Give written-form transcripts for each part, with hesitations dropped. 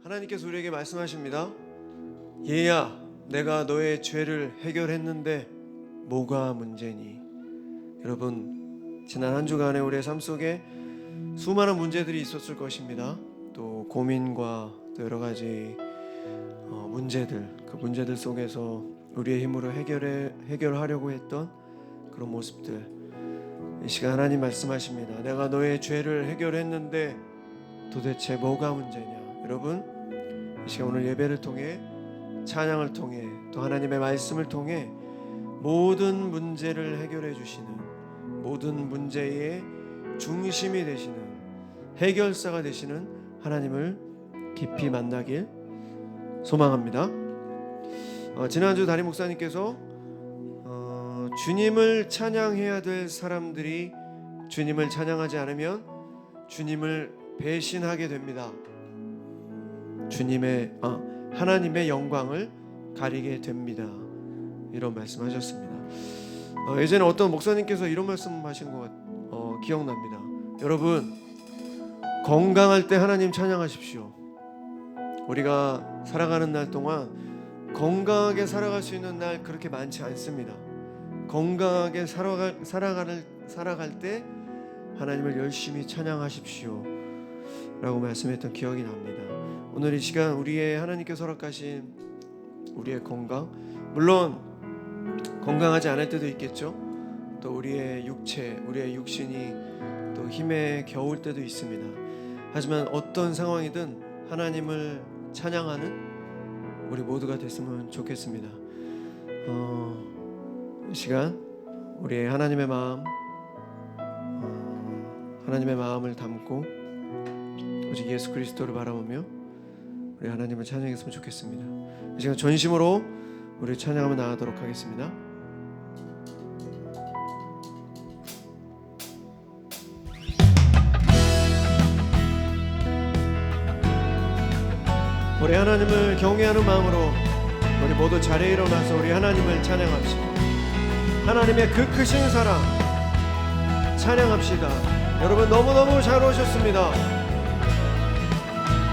하나님께서 우리에게 말씀하십니다. 얘야, 내가 너의 죄를 해결했는데 뭐가 문제니? 여러분, 지난 한 주간에 우리의 삶 속에 수많은 문제들이 있었을 것입니다. 또 고민과 또 여러 가지 문제들, 그 문제들 속에서 우리의 힘으로 해결하려고 했던 그런 모습들, 이 시간 하나님 말씀하십니다. 내가 너의 죄를 해결했는데 도대체 뭐가 문제냐? 여러분, 이 시간 오늘 예배를 통해, 찬양을 통해, 또 하나님의 말씀을 통해 모든 문제를 해결해 주시는, 모든 문제의 중심이 되시는, 해결사가 되시는 하나님을 깊이 만나길 소망합니다. 지난주 담임 목사님께서 주님을 찬양해야 될 사람들이 주님을 찬양하지 않으면 주님을 배신하게 됩니다. 하나님의 영광을 가리게 됩니다. 이런 말씀하셨습니다. 예전에 어떤 목사님께서 이런 말씀하신 것 기억납니다. 여러분, 건강할 때 하나님 찬양하십시오. 우리가 살아가는 날 동안 건강하게 살아갈 수 있는 날 그렇게 많지 않습니다. 건강하게 살아갈 때 하나님을 열심히 찬양하십시오 라고 말씀했던 기억이 납니다. 오늘 이 시간 우리의 하나님께서 허락하신 우리의 건강, 물론 건강하지 않을 때도 있겠죠. 또 우리의 육체, 우리의 육신이 또 힘에 겨울 때도 있습니다. 하지만 어떤 상황이든 하나님을 찬양하는 우리 모두가 됐으면 좋겠습니다. 이 시간 우리의 하나님의 마음을 담고 오직 예수 그리스도를 바라보며 우리 하나님을 찬양했으면 좋겠습니다. 이 시간 전심으로 우리 찬양하며 나아가도록 하겠습니다. 우리 하나님을 경외하는 마음으로 우리 모두 자리에 일어나서 우리 하나님을 찬양합시다. 하나님의 그 크신 사랑 찬양합시다. 여러분, 너무너무 잘 오셨습니다.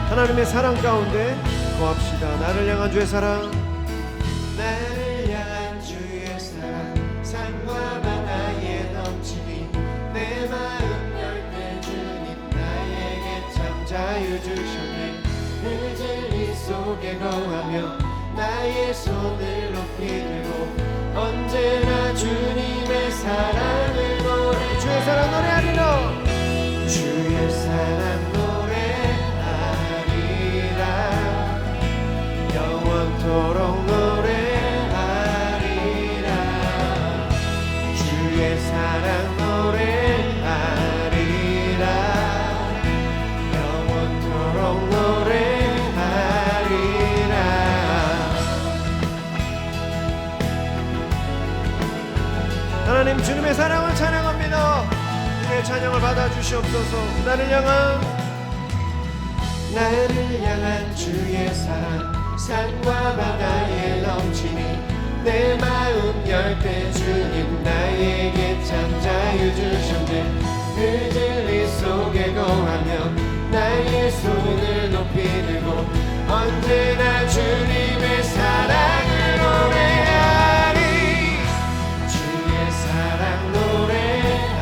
하나님의 사랑 가운데 거합시다. 나를 향한 주의 사랑, 나를 향한 주의 사랑, 산과 바다에 넘치니 내 마음 열 때 주님 나에게 참 자유 주셨네. 그 진리 속에 거하며 나의 손을 높이 들고 언제나 주님의 사랑을 노래하리. 주의 사랑 노래하리라. 주의 사랑 노래하리라. 영원토록 노래하리라. 주의 사랑 노래하리라. 영원토록 노래하리라. 하나님, 주님의 사랑을 찬양합니다. 주의 찬양을 받아주시옵소서. 나를 향한 주의 사랑, 산과 바다에 넘치니 내 마음 열 때 주님 나에게 참 자유 주셨네. 그 진리 속에 거하며 나의 손을 높이 들고 언제나 주님의 사랑을 노래하리. 주의 사랑 노래하리라.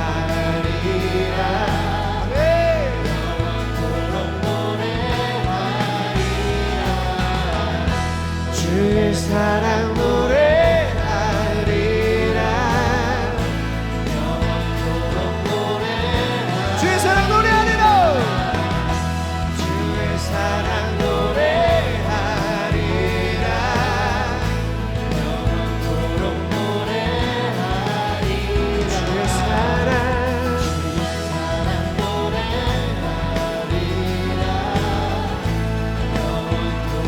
영원토록 노래하리라. 주의 사랑 노래하리라. 영원토록 노래하리라. 주의 사랑 노래하리라. 주의 사랑 노래하리라. 영원토록 노래하리라. 주의 사랑 노래하리라.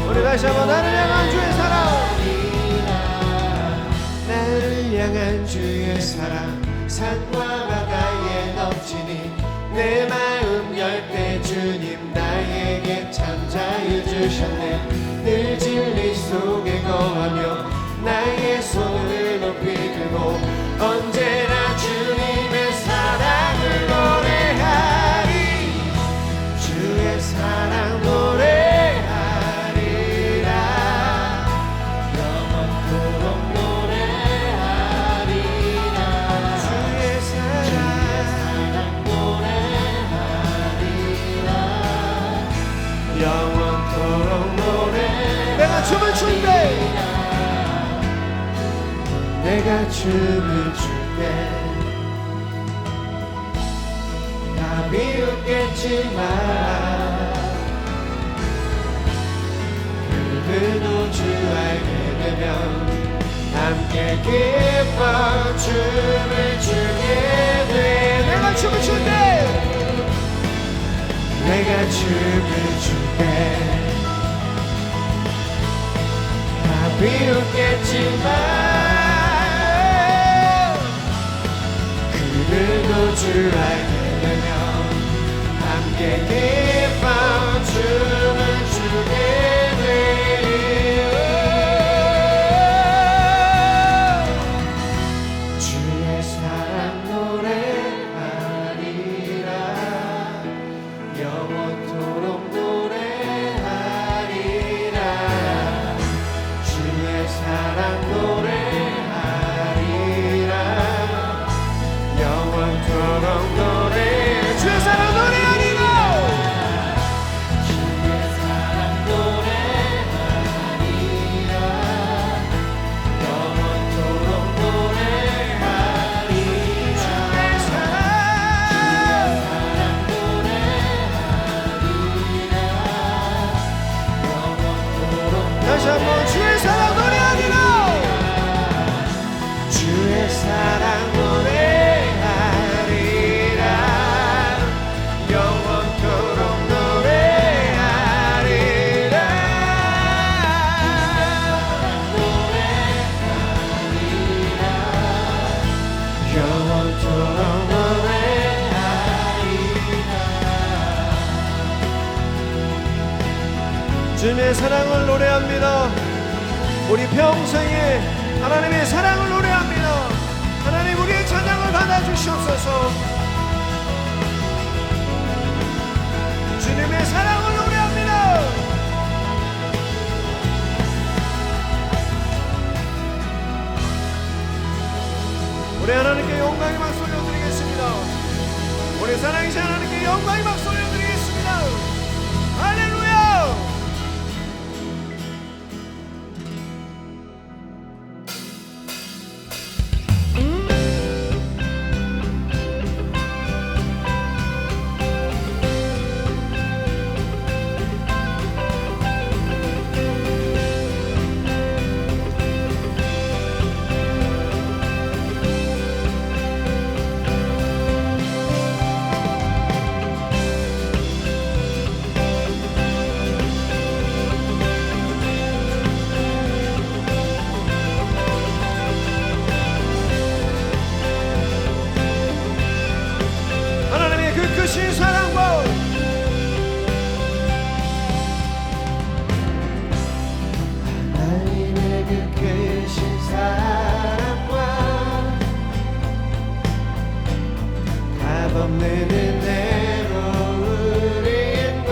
우리 다시 한번 나를 향한 주의 사랑, 나를 향한 주의 사랑, 산과 바다에 넘치니 내 마음 열 때 주님 나에게 참 자유 주셨네. 늘 진리 속에 거하며 나의 손을 높이 들고 언제나 주님의 사랑을 노래하리. 주의 사랑 노래하리. 내가 춤을 출때 다 비웃겠지만 그들도 주 알게 되면 함께 기뻐 춤을 추게 돼. 내가 춤을 출 때 내가 춤을 출 때 다 비웃겠지만 그들도 주 알게 되면 함께 기뻐 춤을 추게 되리. 주의 사랑 노래하리라 영원토록 노래하리라. 주의 사랑 노래하리라 영원토록 노래. 주의 사랑 노래하리라. 주의 사랑 노래하리라 영원토록 노래하리라. 주의 사랑 노래하리라 영원토록. 다시 한번 주의 사랑 노래하리라. 주의 사랑 노래하리라 영원토록 노래하리라. 영원토록 노래하리라. 주님의 사랑을 노래합니다. 우리 평생에 하나님의 사랑을 노래합니다. 하나님 우리의 찬양을 받아주시옵소서. 주님의 사랑을 노래합니다. 우리 하나님께 영광의 박수 올려드리겠습니다. 우리 사랑이신 하나님께 영광의 박수 올려드리겠습니다. 할렐루야. 크신 사랑과 하나님의 그 크신 사랑과 값없는 은혜로 우린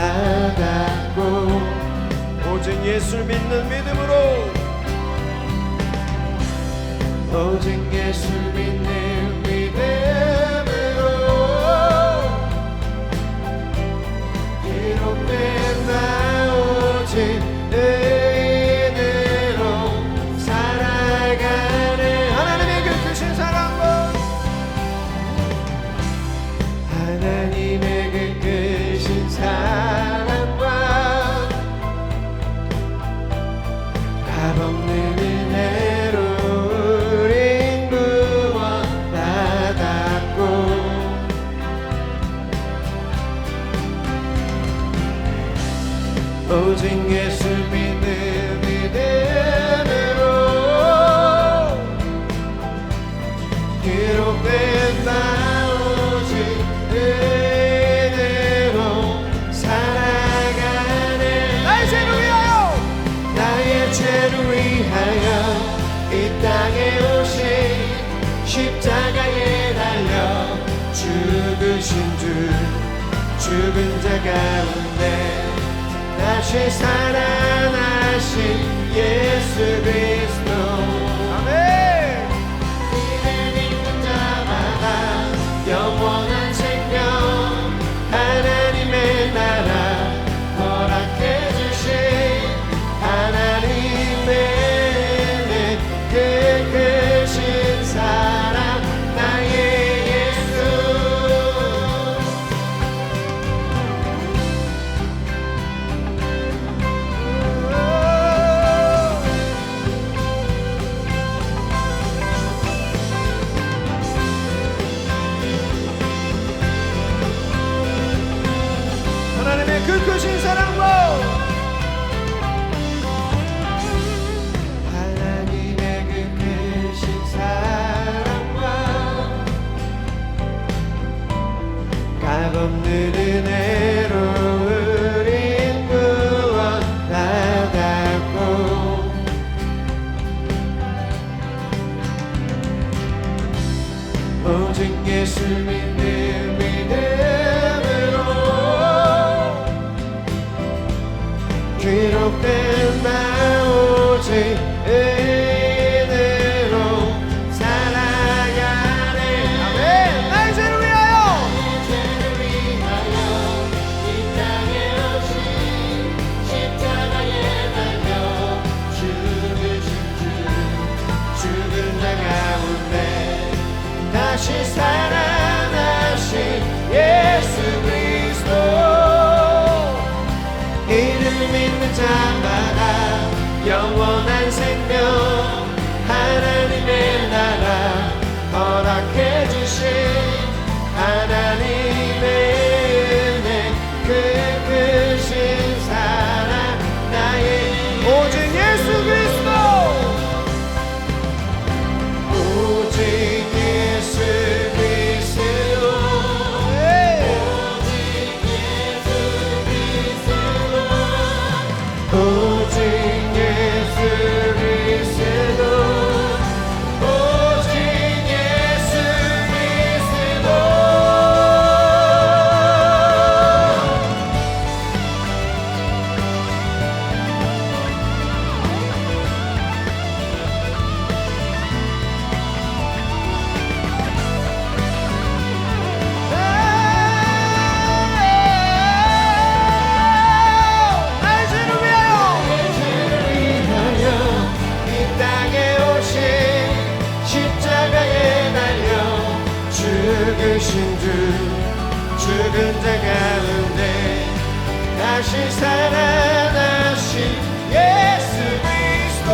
구원받았고 오직 예수를 믿는 믿음으로 오직 예수를 믿는 믿음으로 기록된 나 오직 은혜로 살아가는 하나님의 그 크신 사랑과 하나님의 그 크신 사랑과 값없는 은혜로 우린 구원받았고 오직 예수 믿는 믿음으로 기록된 나 오직 은혜로 살아가는 나의 죄를 위하여 나의 죄를 위하여 이 땅에 오신 십자가에 달려 죽으신 주 죽은 자 가운데 다시 살아나신 예수 그리스도 아멘. 이를 믿는 자마다 영원한 생명 하나님의 나라 허락해 주신 하나님의 은혜 없는 은혜로 우린 구원받았고 오직 예수 믿는 믿음으로 기록된 나 오직 은혜로 살아가네. 아멘. 나의 죄를 위하여 이 땅에 오신 십자가에 달려 죽으신 주 죽은 자 가운데 다시 살아나신 예수 그리스도 이름 믿는 자마다 영원한 생명 하나님의 나라 허락해 주신 하나님의 은혜 그 크신 사랑 나의 오직 예수 그리스도 오직 예수 그리스도 오직 예수 그리스도 오직 예수 그리스도 오직 예수 그리스도 나의 죄를 위하여 이 땅에 오신 십자가에 달려 죽으신 주 죽은 자 가운데 다시 살아나신 예수 그리스도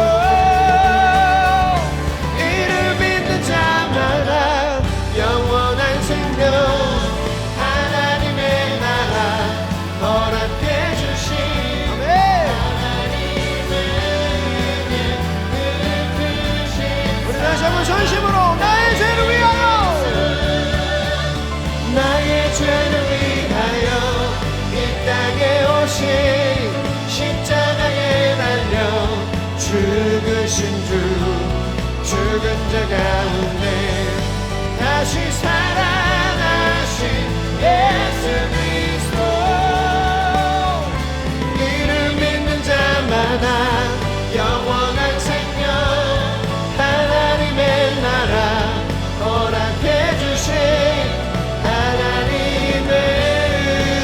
이를 믿는 자마다 영원한 생명 하나님의 나라 허락해 주신 하나님의 은혜 그 크신 우리 다시 한번 전심으로 나의 죄를 위하여 나의 죄를 위하여 이 땅에 오신 십자가에 달려 죽으신 주 죽은 자 가운데 다시 살아나신 예수 그리스도 이를 믿는 자마다 영원한 생명 하나님의 나라 허락해 주신 하나님의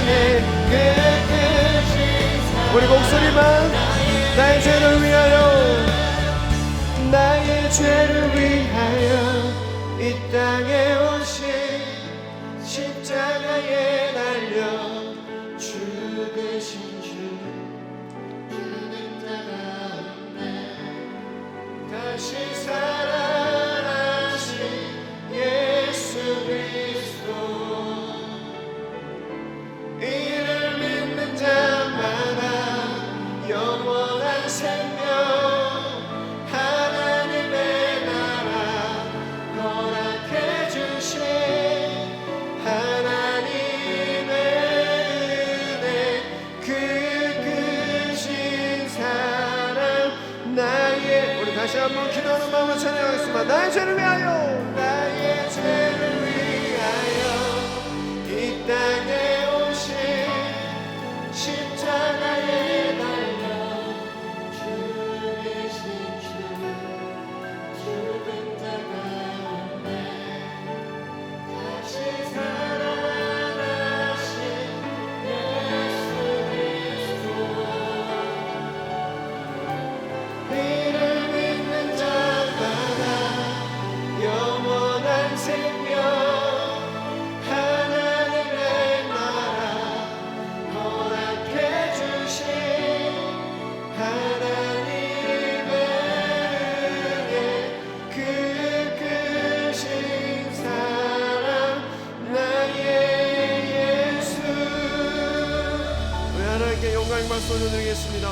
은혜 그 크신 사랑 우리 목소리만 나의 죄를 위하여 나의 죄를 위하여 이 땅에 오신 십자가에 달려 죽으신 주 죽은 자 가운데 다시 살아나신 예수 그리스도 이를 믿는 자마다 영원한 생명 하나님의 나라 허락해 주신 하나님의 은혜 그 크신 사랑 나의 우리 다시 한번 기도하는 마음으로 찬양하겠습니다. 나의 죄를 위하여 나의 죄를 위하여 이 땅에 오신 십자가에 달려 죽으신 주 죽은 자 가운데 다시 살아나신 예수 그리스도 이를 믿는 자마다 영원한 생명 하나님의 나라 허락해 주신 하나님의 은혜 그 크신 사랑 나의 예수 우리 하나님께 영광의 박수 올려드리겠습니다.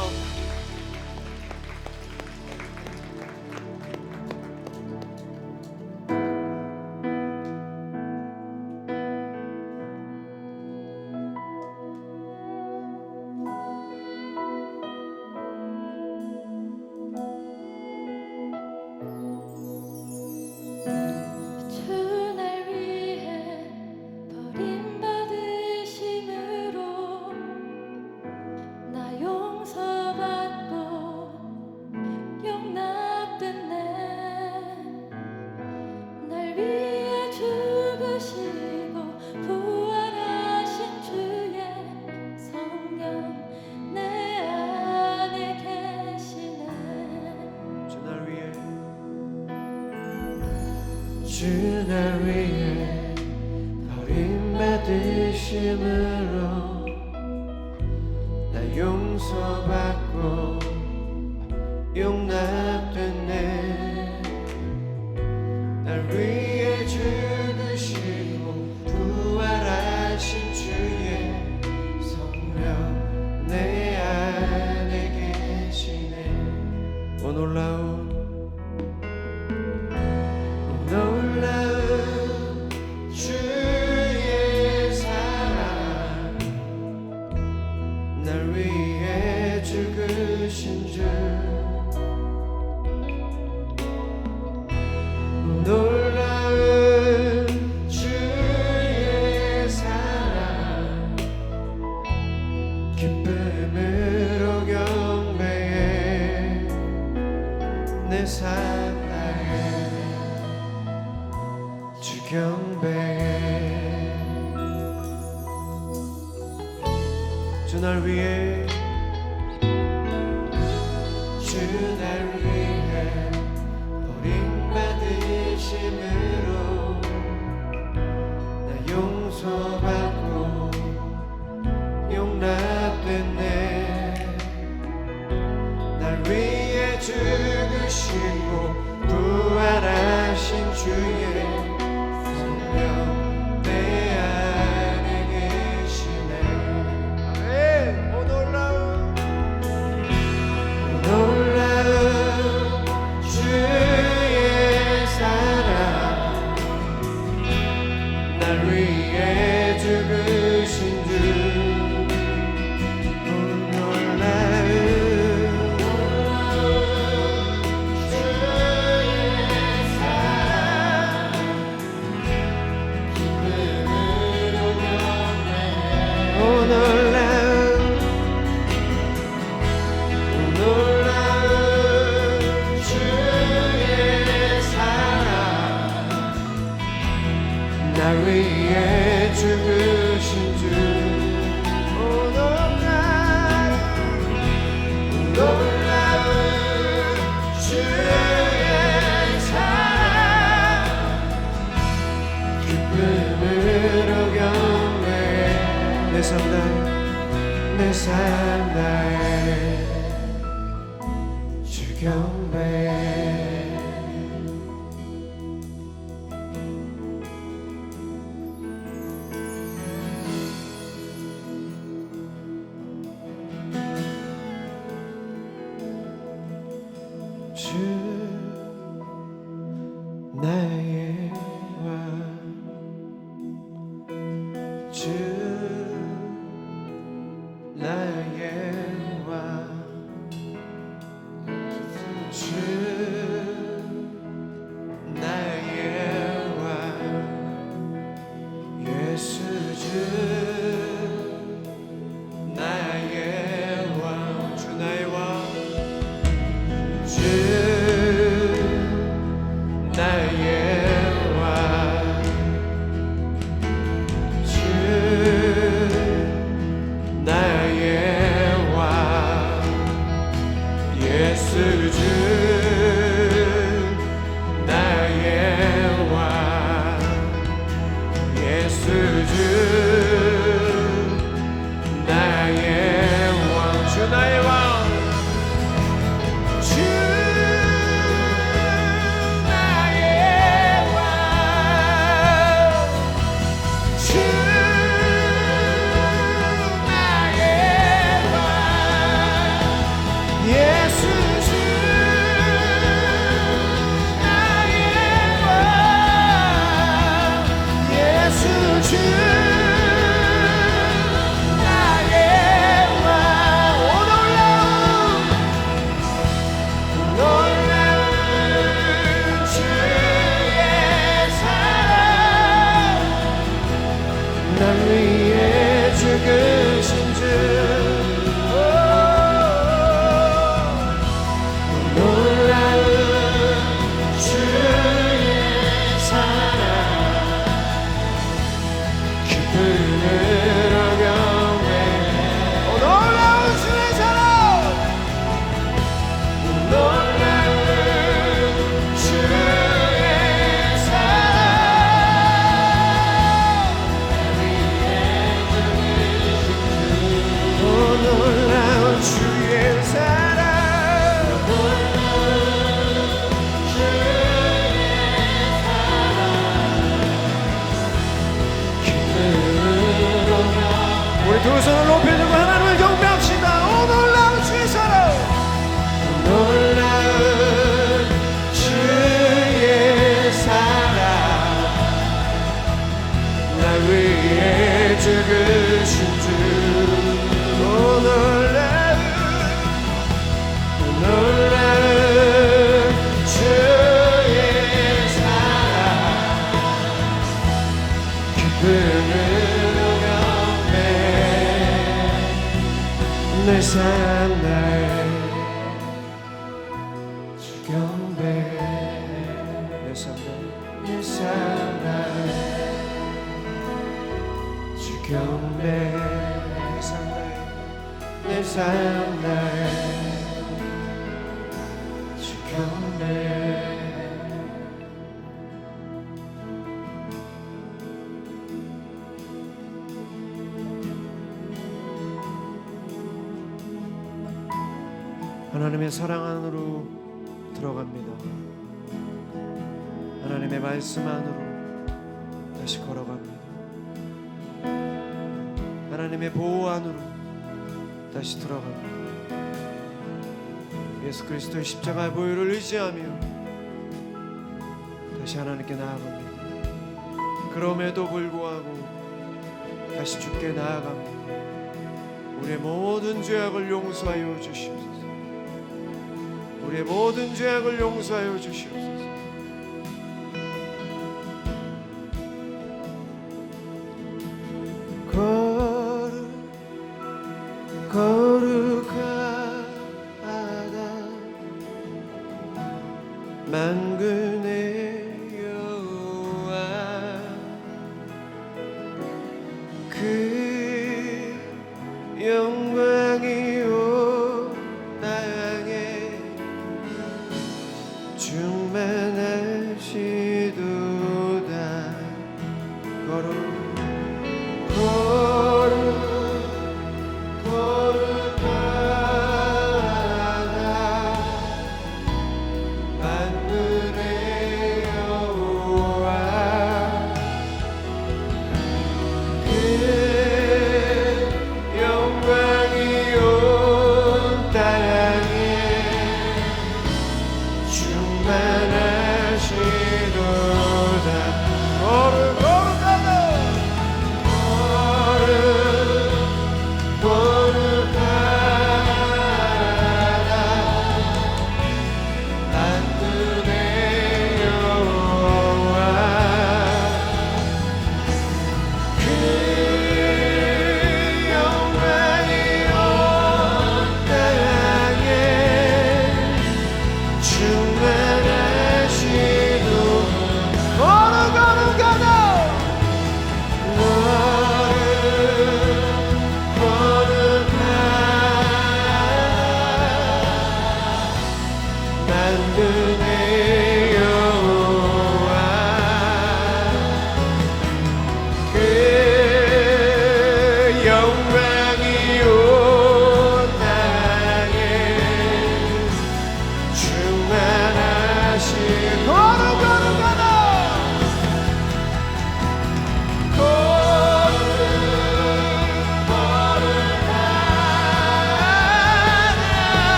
주 날 위해 버림받으심으로 나 용서받고 용납됐네. 날 위해 죽으시고 부활하신 주의 성령 내 안에 계시네. 오 놀라운 주의 사랑 날 위해 죽으신 주 놀라운 주의 사랑 기쁨으로 경배해 내 삶 주 경배해. 주 날 위해 주 날 위해 버림받으심으로 나 용서받고 용납됐네. 날 위해 죽으시고 부활하신 주의 내 안에 계시네. 아멘. 오 놀라운 주의 사랑 날 위해 죽으신 주 오 놀라운 날 위해 죽으신 주 놀라운 주의 사랑 기쁨으로 경배해 내 삶 나의 주 경배해. 주 나의 왕 주 나의 왕 주 나의 왕 예수 주 나의 왕 주 나의 왕 주 나의 왕 주 나의 왕 예수 주 나의 왕 예수 주 나의 왕 주 나의 왕 날 위해 죽으신 주 놀라운 주의 사랑 기쁨으로 경배해 놀라운 주의 사랑 놀라운 주의 사랑 두 손을 높여주고 하나님을 경배합시다. 오 놀라운 주의 사랑, 놀라운 주의 사랑, 날 위해 죽으신 주. 오 놀라운 주의 사랑, 기쁨으로 경배, 내 삶 날 경배, 내 삶 날 경배, 내 삶 날 경배. 하나님의 사랑 안으로 들어갑니다. 하나님의 말씀 안으로 다시 걸어갑니다. 하나님의 보호 안으로 다시 들어갑니다. 예수 그리스도의 십자가의 보혈을 의지하며 다시 하나님께 나아갑니다. 그럼에도 불구하고 다시 주께 나아갑니다. 우리의 모든 죄악을 용서하여 주시옵소서. 우리의 모든 죄악을 용서하여 주시옵소서. 거룩하다 만군의 여호와, 그 영광이 온 땅에 충만하시도다.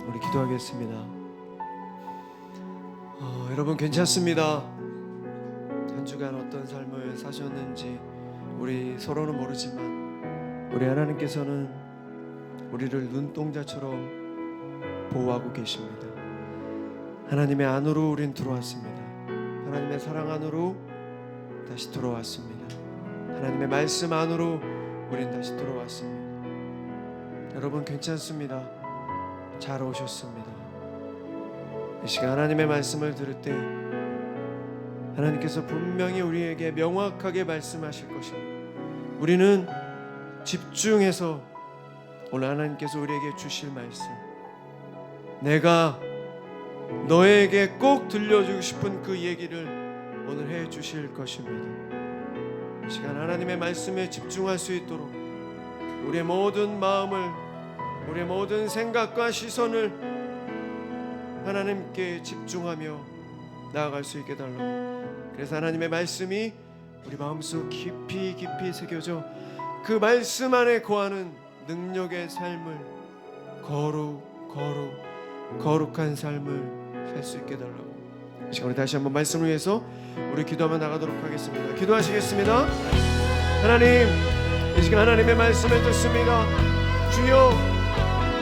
우리 기도하겠습니다. 여러분 괜찮습니다. 한 주간 어떤 삶을 사셨는지 우리 서로는 모르지만 우리 하나님께서는 우리를 눈동자처럼 보호하고 계십니다. 하나님의 안으로 우린 들어왔습니다. 하나님의 사랑 안으로 다시 돌아왔습니다. 하나님의 말씀 안으로 우린 다시 돌아왔습니다. 여러분 괜찮습니다. 잘 오셨습니다. 이 시간 하나님의 말씀을 들을 때 하나님께서 분명히 우리에게 명확하게 말씀하실 것입니다. 우리는 집중해서 오늘 하나님께서 우리에게 주실 말씀, 내가 너에게 꼭 들려주고 싶은 그 얘기를 오늘 해 주실 것입니다. 이 시간 하나님의 말씀에 집중할 수 있도록 우리의 모든 마음을, 우리의 모든 생각과 시선을 하나님께 집중하며 나아갈 수 있게 달라고. 그래서 하나님의 말씀이 우리 마음속 깊이 새겨져 그 말씀 안에 거하는 능력의 삶을, 거룩한 삶을 살 수 있게 달라고. 이 시간에 다시 한번 말씀을 위해서 우리 기도하며 나가도록 하겠습니다. 기도하시겠습니다. 하나님, 이 시간 하나님의 말씀을 듣습니다. 주여,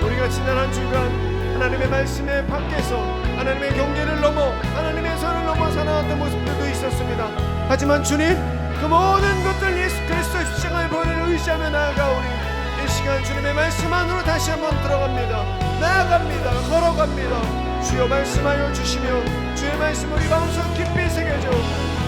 우리가 지난 한 주간 하나님의 말씀에 밖에서 하나님의 경계를 넘어 하나님의 선을 넘어 살아왔던 모습들도 있었습니다. 하지만 주님, 그 모든 것들 예수 그리스도의 십자가의 보혈을 의지하며 나아가오니 이 시간 주님의 말씀 안으로 다시 한번 들어갑니다. 나아갑니다. 걸어갑니다. 주여 말씀하여 주시며 주의 말씀 우리 마음속 깊이 새겨져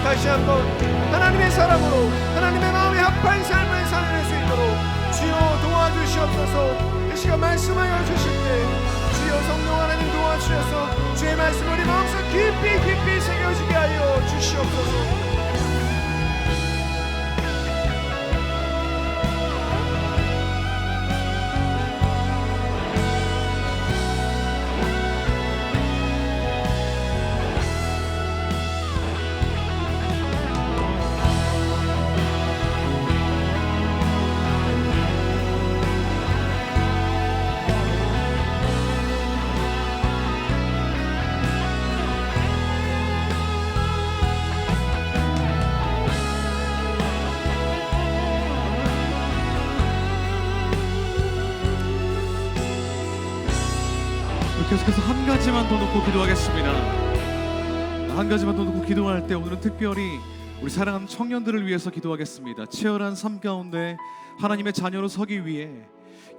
다시 한번 하나님의 사랑으로 하나님의 마음에 합한 삶을 살아낼 수 있도록 주여 도와주시옵소서. 이 시간 말씀하여 주실 때 주여 성령 하나님 도와주셔서 주의 말씀 우리 마음속 깊이 새겨지게 하여 주시옵소서. 계속해서 한 가지만 더 놓고 기도하겠습니다. 한 가지만 더 놓고 기도할 때 오늘은 특별히 우리 사랑하는 청년들을 위해서 기도하겠습니다. 치열한 삶 가운데 하나님의 자녀로 서기 위해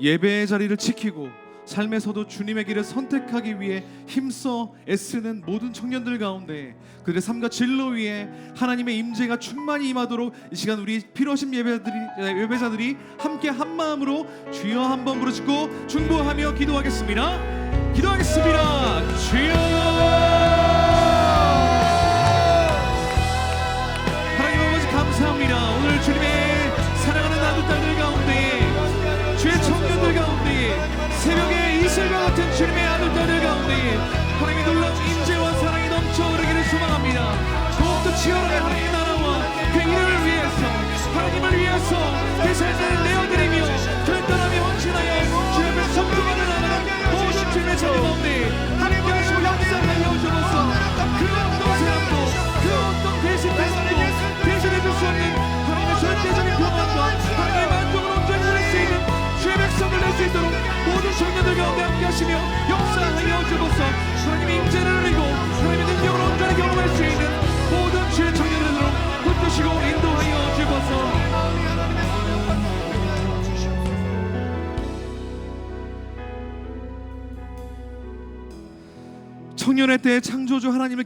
예배의 자리를 지키고 삶에서도 주님의 길을 선택하기 위해 힘써 애쓰는 모든 청년들 가운데 그들의 삶과 진로 위에 하나님의 임재가 충만히 임하도록 이 시간 우리 필요하신 예배자들이 함께 한 마음으로 주여 한번 부르짖고 중보하며 기도하겠습니다. 기도하겠습니다. 주여, 하나님 아버지 감사합니다. 오늘 주님의 사랑하는 아들 딸들 가운데 주의 청년들 가운데 새벽에 이슬과 같은 주님의 아들 딸들 가운데 하나님의 놀라운 인재와 사랑이 넘쳐 흐르기를 소망합니다. 더욱더 치열하게 하나님의 나라와 그 이름을 위해서 하나님을 위해서 그 삶을 내어드리며 결단하며 헌신하여 주의 앞에 성공하는 나라가 모든 주님의 자녀 가운데 함께 하시고 역사하여 주옵소서. 그 어떤 사람도 그 어떤 대신해줄 수 없는 하나님의 절대적인 평안과 하나님의 만족을 온전히 누릴 수 있는 주의 백성을 낼 수 있도록 모든 청년들 가운데 함께 하시며 역사하여 주옵소서. 하나님의 임재를 누리고 하나님의 능력을 온전히 경험할 수 있는 모든 주의 청년들로 붙드시고 인도하여 주옵소서. 청년의 때에 창조주 하나님을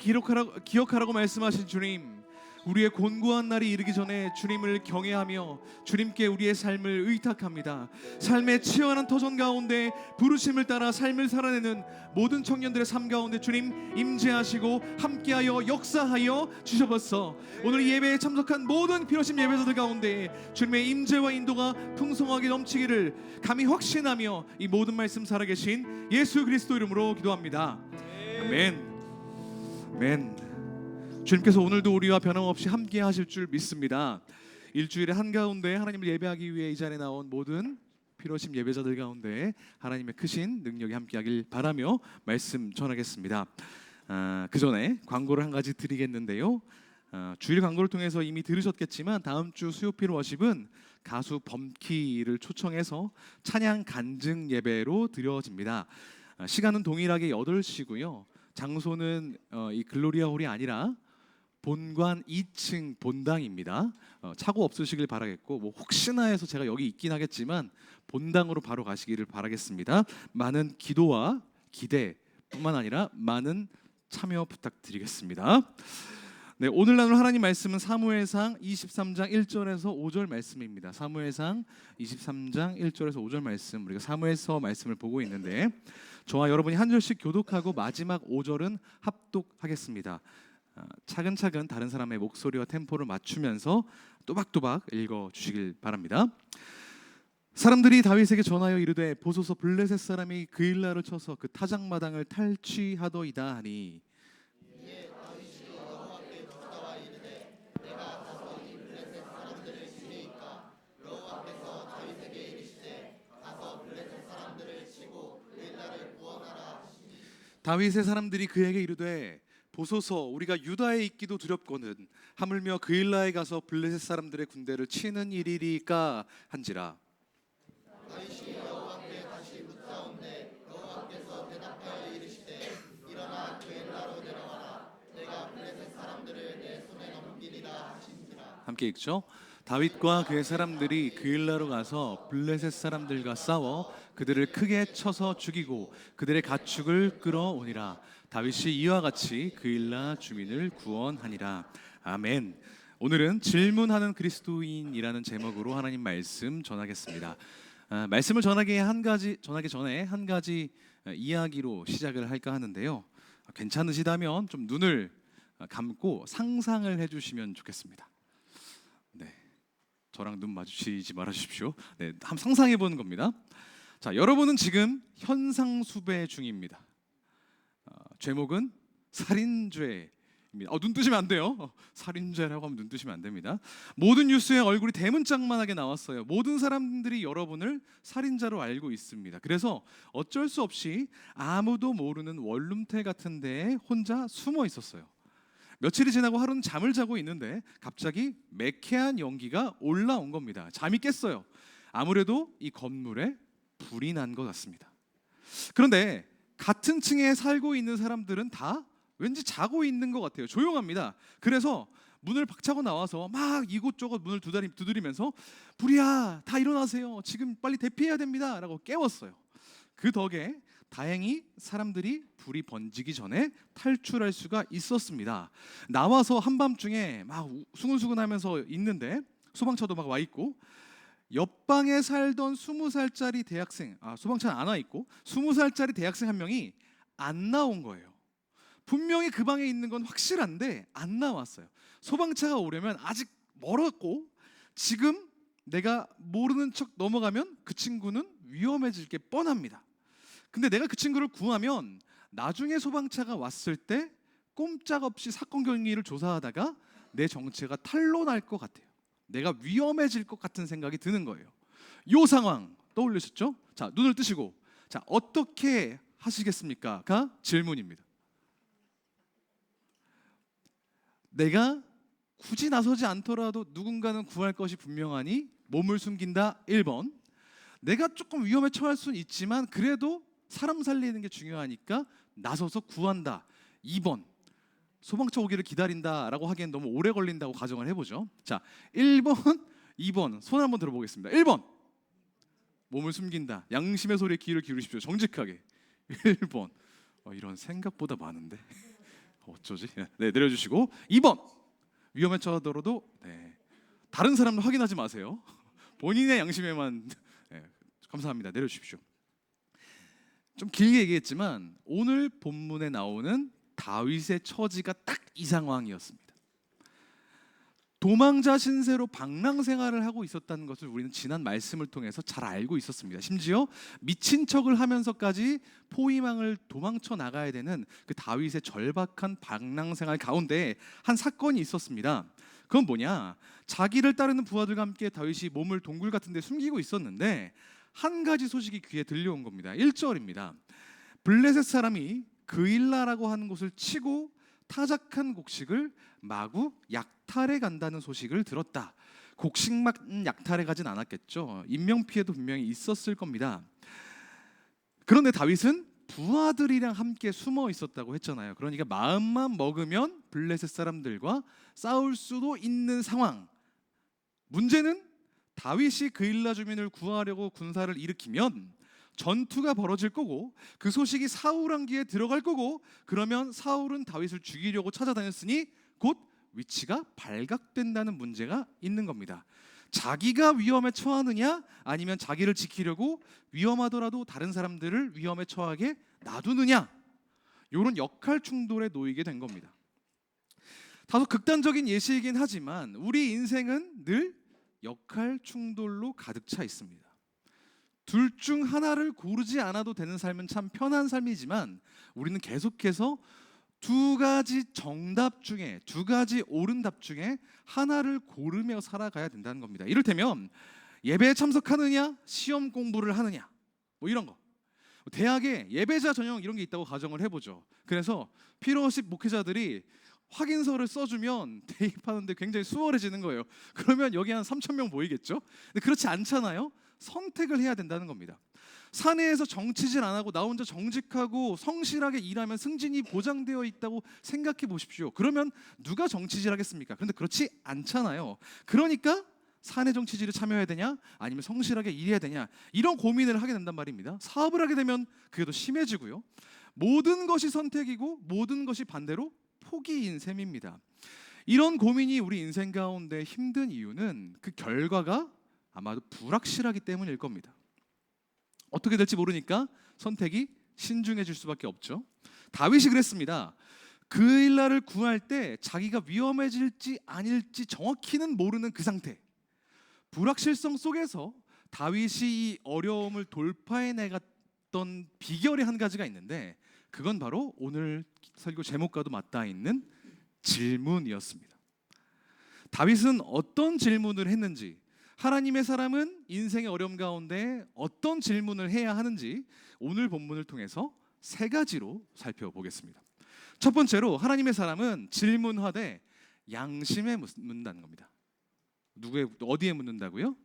기억하라고 말씀하신 주님, 우리의 곤고한 날이 이르기 전에 주님을 경외하며 주님께 우리의 삶을 의탁합니다. 삶의 치열한 터전 가운데 부르심을 따라 삶을 살아내는 모든 청년들의 삶 가운데 주님 임재하시고 함께하여 역사하여 주셔서 오늘 예배에 참석한 모든 필요하신 예배자들 가운데 주님의 임재와 인도가 풍성하게 넘치기를 감히 확신하며 이 모든 말씀 살아계신 예수 그리스도 이름으로 기도합니다. 아멘. 아멘. 주님께서 오늘도 우리와 변함없이 함께 하실 줄 믿습니다. 일주일의 한가운데 하나님을 예배하기 위해 이 자리에 나온 모든 필요하신 예배자들 가운데 하나님의 크신 능력이 함께하길 바라며 말씀 전하겠습니다. 그 전에 광고를 한 가지 드리겠는데요. 주일 광고를 통해서 이미 들으셨겠지만 다음 주 수요필 워십은 가수 범키를 초청해서 찬양 간증 예배로 드려집니다. 시간은 동일하게 8시고요. 장소는 이 글로리아 홀이 아니라 본관 2층 본당입니다. 착오 없으시길 바라겠고 혹시나 해서 제가 여기 있긴 하겠지만 본당으로 바로 가시기를 바라겠습니다. 많은 기도와 기대뿐만 아니라 많은 참여 부탁드리겠습니다. 네, 오늘 나눌 하나님 말씀은 사무엘상 23장 1절에서 5절 말씀입니다. 사무엘상 23장 1절에서 5절 말씀, 우리가 사무엘서 말씀을 보고 있는데 저와 여러분이 한 절씩 교독하고 마지막 5절은 합독하겠습니다. 차근차근 다른 사람의 목소리와 템포를 맞추면서 또박또박 읽어주시길 바랍니다. 사람들이 다윗에게 전하여 이르되 보소서 블레셋 사람이 그일라를 쳐서 그 타작마당을 탈취하더이다 하니 다윗의 사람들이 그에게 이르되 보소서 우리가 유다에 있기도 두렵거든 하물며 그일라에 가서 블레셋 사람들의 군대를 치는 일이리까 한지라. 다윗이 여호와께 다시 묻자온데 여호와께서 대답하여 이르시되 일어나 그일라로 내려가라 내가 블레셋 사람들을 내 손에 넘기리라 하시니라. 함께 읽죠. 다윗과 그의 사람들이 그일라로 가서 블레셋 사람들과 싸워 그들을 크게 쳐서 죽이고 그들의 가축을 끌어오니라. 다윗이 이와 같이 그일라 주민을 구원하니라. 아멘. 오늘은 질문하는 그리스도인이라는 제목으로 하나님 말씀 전하겠습니다. 말씀을 전하기 전에 한 가지 이야기로 시작을 할까 하는데요. 괜찮으시다면 좀 눈을 감고 상상을 해주시면 좋겠습니다. 네, 저랑 눈 마주치지 말아주십시오. 네, 한번 상상해 보는 겁니다. 자, 여러분은 지금 현상수배 중입니다. 제목은 살인죄입니다. 눈 뜨시면 안 돼요. 살인죄라고 하면 눈 뜨시면 안 됩니다. 모든 뉴스에 얼굴이 대문짝만하게 나왔어요. 모든 사람들이 여러분을 살인자로 알고 있습니다. 그래서 어쩔 수 없이 아무도 모르는 원룸텔 같은 데에 혼자 숨어 있었어요. 며칠이 지나고 하루는 잠을 자고 있는데 갑자기 매캐한 연기가 올라온 겁니다. 잠이 깼어요. 아무래도 이 건물에 불이 난 것 같습니다. 그런데 같은 층에 살고 있는 사람들은 다 왠지 자고 있는 것 같아요. 조용합니다. 그래서 문을 박차고 나와서 막 이곳저곳 문을 두드리면서 불이야, 다 일어나세요. 지금 빨리 대피해야 됩니다. 라고 깨웠어요. 그 덕에 다행히 사람들이 불이 번지기 전에 탈출할 수가 있었습니다. 나와서 한밤중에 막 수근수근하면서 있는데 소방차도 막 와 있고 옆방에 살던 20살짜리 대학생, 소방차는 안 와 있고 20살짜리 대학생 한 명이 안 나온 거예요. 분명히 그 방에 있는 건 확실한데 안 나왔어요. 소방차가 오려면 아직 멀었고 지금 내가 모르는 척 넘어가면 그 친구는 위험해질 게 뻔합니다. 근데 내가 그 친구를 구하면 나중에 소방차가 왔을 때 꼼짝없이 사건 경위를 조사하다가 내 정체가 탄로날 것 같아요. 내가 위험해질 것 같은 생각이 드는 거예요. 이 상황 떠올리셨죠? 자, 눈을 뜨시고 자, 어떻게 하시겠습니까? 가 질문입니다. 내가 굳이 나서지 않더라도 누군가는 구할 것이 분명하니 몸을 숨긴다 1번. 내가 조금 위험에 처할 수는 있지만 그래도 사람 살리는 게 중요하니까 나서서 구한다 2번. 소방차 오기를 기다린다라고 하기엔 너무 오래 걸린다고 가정을 해보죠. 자, 1번, 2번 손 한번 들어보겠습니다. 1번 몸을 숨긴다. 양심의 소리에 귀를 기울이십시오. 정직하게. 1번 이런 생각보다 많은데 어쩌지? 네, 내려주시고 2번 위험에 처하더라도 다른 사람을 확인하지 마세요. 본인의 양심에만 감사합니다. 내려주십시오. 좀 길게 얘기했지만 오늘 본문에 나오는 다윗의 처지가 딱 이 상황이었습니다. 도망자 신세로 방랑 생활을 하고 있었다는 것을 우리는 지난 말씀을 통해서 잘 알고 있었습니다. 심지어 미친 척을 하면서까지 포위망을 도망쳐 나가야 되는 그 다윗의 절박한 방랑 생활 가운데 한 사건이 있었습니다. 그건 뭐냐? 자기를 따르는 부하들과 함께 다윗이 몸을 동굴 같은 데 숨기고 있었는데 한 가지 소식이 귀에 들려온 겁니다. 1절입니다. 블레셋 사람이 그일라라고 하는 곳을 치고 타작한 곡식을 마구 약탈해 간다는 소식을 들었다. 곡식만 약탈해 가진 않았겠죠. 인명피해도 분명히 있었을 겁니다. 그런데 다윗은 부하들이랑 함께 숨어 있었다고 했잖아요. 그러니까 마음만 먹으면 블레셋 사람들과 싸울 수도 있는 상황. 문제는 다윗이 그일라 주민을 구하려고 군사를 일으키면 전투가 벌어질 거고 그 소식이 사울 왕기에 들어갈 거고 그러면 사울은 다윗을 죽이려고 찾아다녔으니 곧 위치가 발각된다는 문제가 있는 겁니다. 자기가 위험에 처하느냐 아니면 자기를 지키려고 위험하더라도 다른 사람들을 위험에 처하게 놔두느냐, 이런 역할 충돌에 놓이게 된 겁니다. 다소 극단적인 예시이긴 하지만 우리 인생은 늘 역할 충돌로 가득 차 있습니다. 둘 중 하나를 고르지 않아도 되는 삶은 참 편한 삶이지만 우리는 계속해서 두 가지 정답 중에, 두 가지 옳은 답 중에 하나를 고르며 살아가야 된다는 겁니다. 이를테면 예배에 참석하느냐, 시험 공부를 하느냐, 뭐 이런 거. 대학에 예배자 전형 이런 게 있다고 가정을 해보죠. 그래서 필요십 목회자들이 확인서를 써주면 대입하는데 굉장히 수월해지는 거예요. 그러면 여기 한 3,000명 모이겠죠? 근데 그렇지 않잖아요. 선택을 해야 된다는 겁니다. 사내에서 정치질 안 하고 나 혼자 정직하고 성실하게 일하면 승진이 보장되어 있다고 생각해 보십시오. 그러면 누가 정치질 하겠습니까? 그런데 그렇지 않잖아요. 그러니까 사내 정치질에 참여해야 되냐 아니면 성실하게 일해야 되냐, 이런 고민을 하게 된단 말입니다. 사업을 하게 되면 그게 더 심해지고요. 모든 것이 선택이고 모든 것이 반대로 포기인 셈입니다. 이런 고민이 우리 인생 가운데 힘든 이유는 그 결과가 아마도 불확실하기 때문일 겁니다. 어떻게 될지 모르니까 선택이 신중해질 수밖에 없죠. 다윗이 그랬습니다. 그일라를 구할 때 자기가 위험해질지 아닐지 정확히는 모르는 그 상태, 불확실성 속에서 다윗이 이 어려움을 돌파해내갔던 비결이 한 가지가 있는데 그건 바로 오늘 설교 제목과도 맞닿아 있는 질문이었습니다. 다윗은 어떤 질문을 했는지, 하나님의 사람은 인생의 어려움 가운데 어떤 질문을 해야 하는지 오늘 본문을 통해서 세 가지로 살펴보겠습니다. 첫 번째로 하나님의 사람은 질문하되 양심에 묻는다는 겁니다. 어디에 묻는다고요?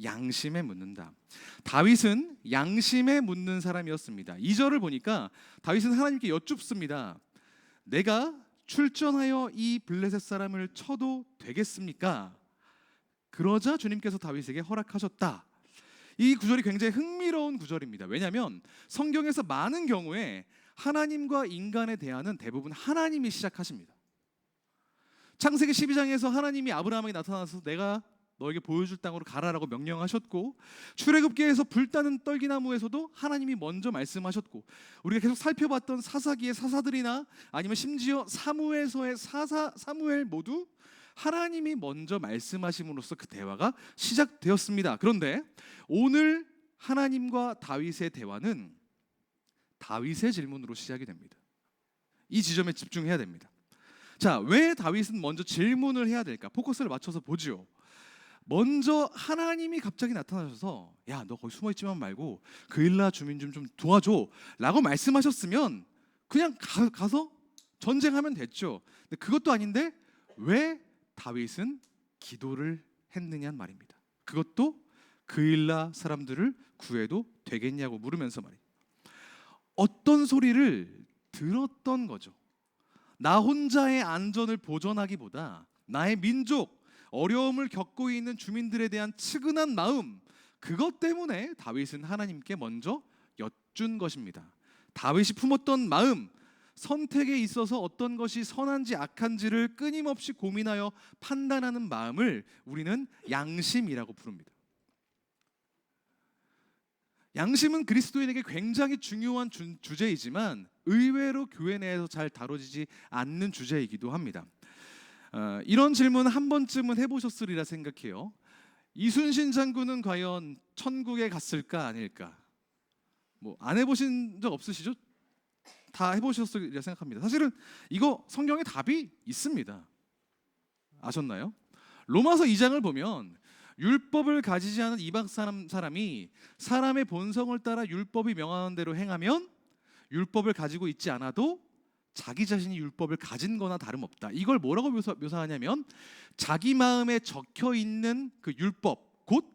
양심에 묻는다. 다윗은 양심에 묻는 사람이었습니다. 2절을 보니까 다윗은 하나님께 여쭙습니다. 내가 출전하여 이 블레셋 사람을 쳐도 되겠습니까? 그러자 주님께서 다윗에게 허락하셨다. 이 구절이 굉장히 흥미로운 구절입니다. 왜냐하면 성경에서 많은 경우에 하나님과 인간의 대화는 대부분 하나님이 시작하십니다. 창세기 12장에서 하나님이 아브라함에게 나타나서 내가 너에게 보여줄 땅으로 가라라고 명령하셨고, 출애굽기에서 불타는 떨기나무에서도 하나님이 먼저 말씀하셨고, 우리가 계속 살펴봤던 사사기의 사사들이나 아니면 심지어 사무엘서의 사무엘 모두 하나님이 먼저 말씀하심으로써 그 대화가 시작되었습니다. 그런데 오늘 하나님과 다윗의 대화는 다윗의 질문으로 시작이 됩니다. 이 지점에 집중해야 됩니다. 자, 왜 다윗은 먼저 질문을 해야 될까? 포커스를 맞춰서 보죠. 먼저 하나님이 갑자기 나타나셔서 야, 너 거기 숨어있지만 말고 그일라 주민 좀 도와줘 라고 말씀하셨으면 그냥 가서 전쟁하면 됐죠. 근데 그것도 아닌데 왜 다윗은 기도를 했느냐는 말입니다. 그것도 그일라 사람들을 구해도 되겠냐고 물으면서 말이에요. 어떤 소리를 들었던 거죠. 나 혼자의 안전을 보존하기보다 나의 민족, 어려움을 겪고 있는 주민들에 대한 측은한 마음, 그것 때문에 다윗은 하나님께 먼저 여쭌 것입니다. 다윗이 품었던 마음, 선택에 있어서 어떤 것이 선한지 악한지를 끊임없이 고민하여 판단하는 마음을 우리는 양심이라고 부릅니다. 양심은 그리스도인에게 굉장히 중요한 주제이지만 의외로 교회 내에서 잘 다뤄지지 않는 주제이기도 합니다. 이런 질문 한 번쯤은 해보셨으리라 생각해요. 이순신 장군은 과연 천국에 갔을까 아닐까? 뭐 안 해보신 적 없으시죠? 다 해보셨으리라 생각합니다. 사실은 이거 성경에 답이 있습니다. 아셨나요? 로마서 2장을 보면 율법을 가지지 않은 이방 사람이 사람의 본성을 따라 율법이 명하는 대로 행하면 율법을 가지고 있지 않아도 자기 자신이 율법을 가진 거나 다름없다. 이걸 뭐라고 묘사하냐면 자기 마음에 적혀 있는 그 율법, 곧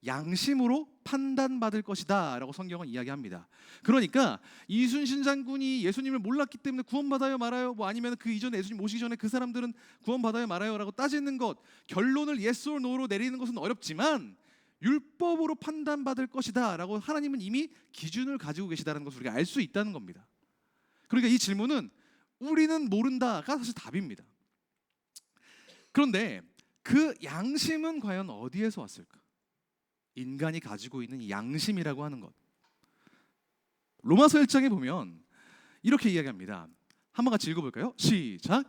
양심으로 판단받을 것이다 라고 성경은 이야기합니다. 그러니까 이순신 장군이 예수님을 몰랐기 때문에 구원받아요 말아요, 뭐 아니면 그 이전에 예수님 오시기 전에 그 사람들은 구원받아요 말아요 라고 따지는 것, 결론을 yes or no로 내리는 것은 어렵지만 율법으로 판단받을 것이다 라고 하나님은 이미 기준을 가지고 계시다는 것을 우리가 알 수 있다는 겁니다. 그러니까 이 질문은 우리는 모른다가 사실 답입니다. 그런데 그 양심은 과연 어디에서 왔을까? 인간이 가지고 있는 이 양심이라고 하는 것, 로마서 1장에 보면 이렇게 이야기합니다. 한번 같이 읽어볼까요? 시작.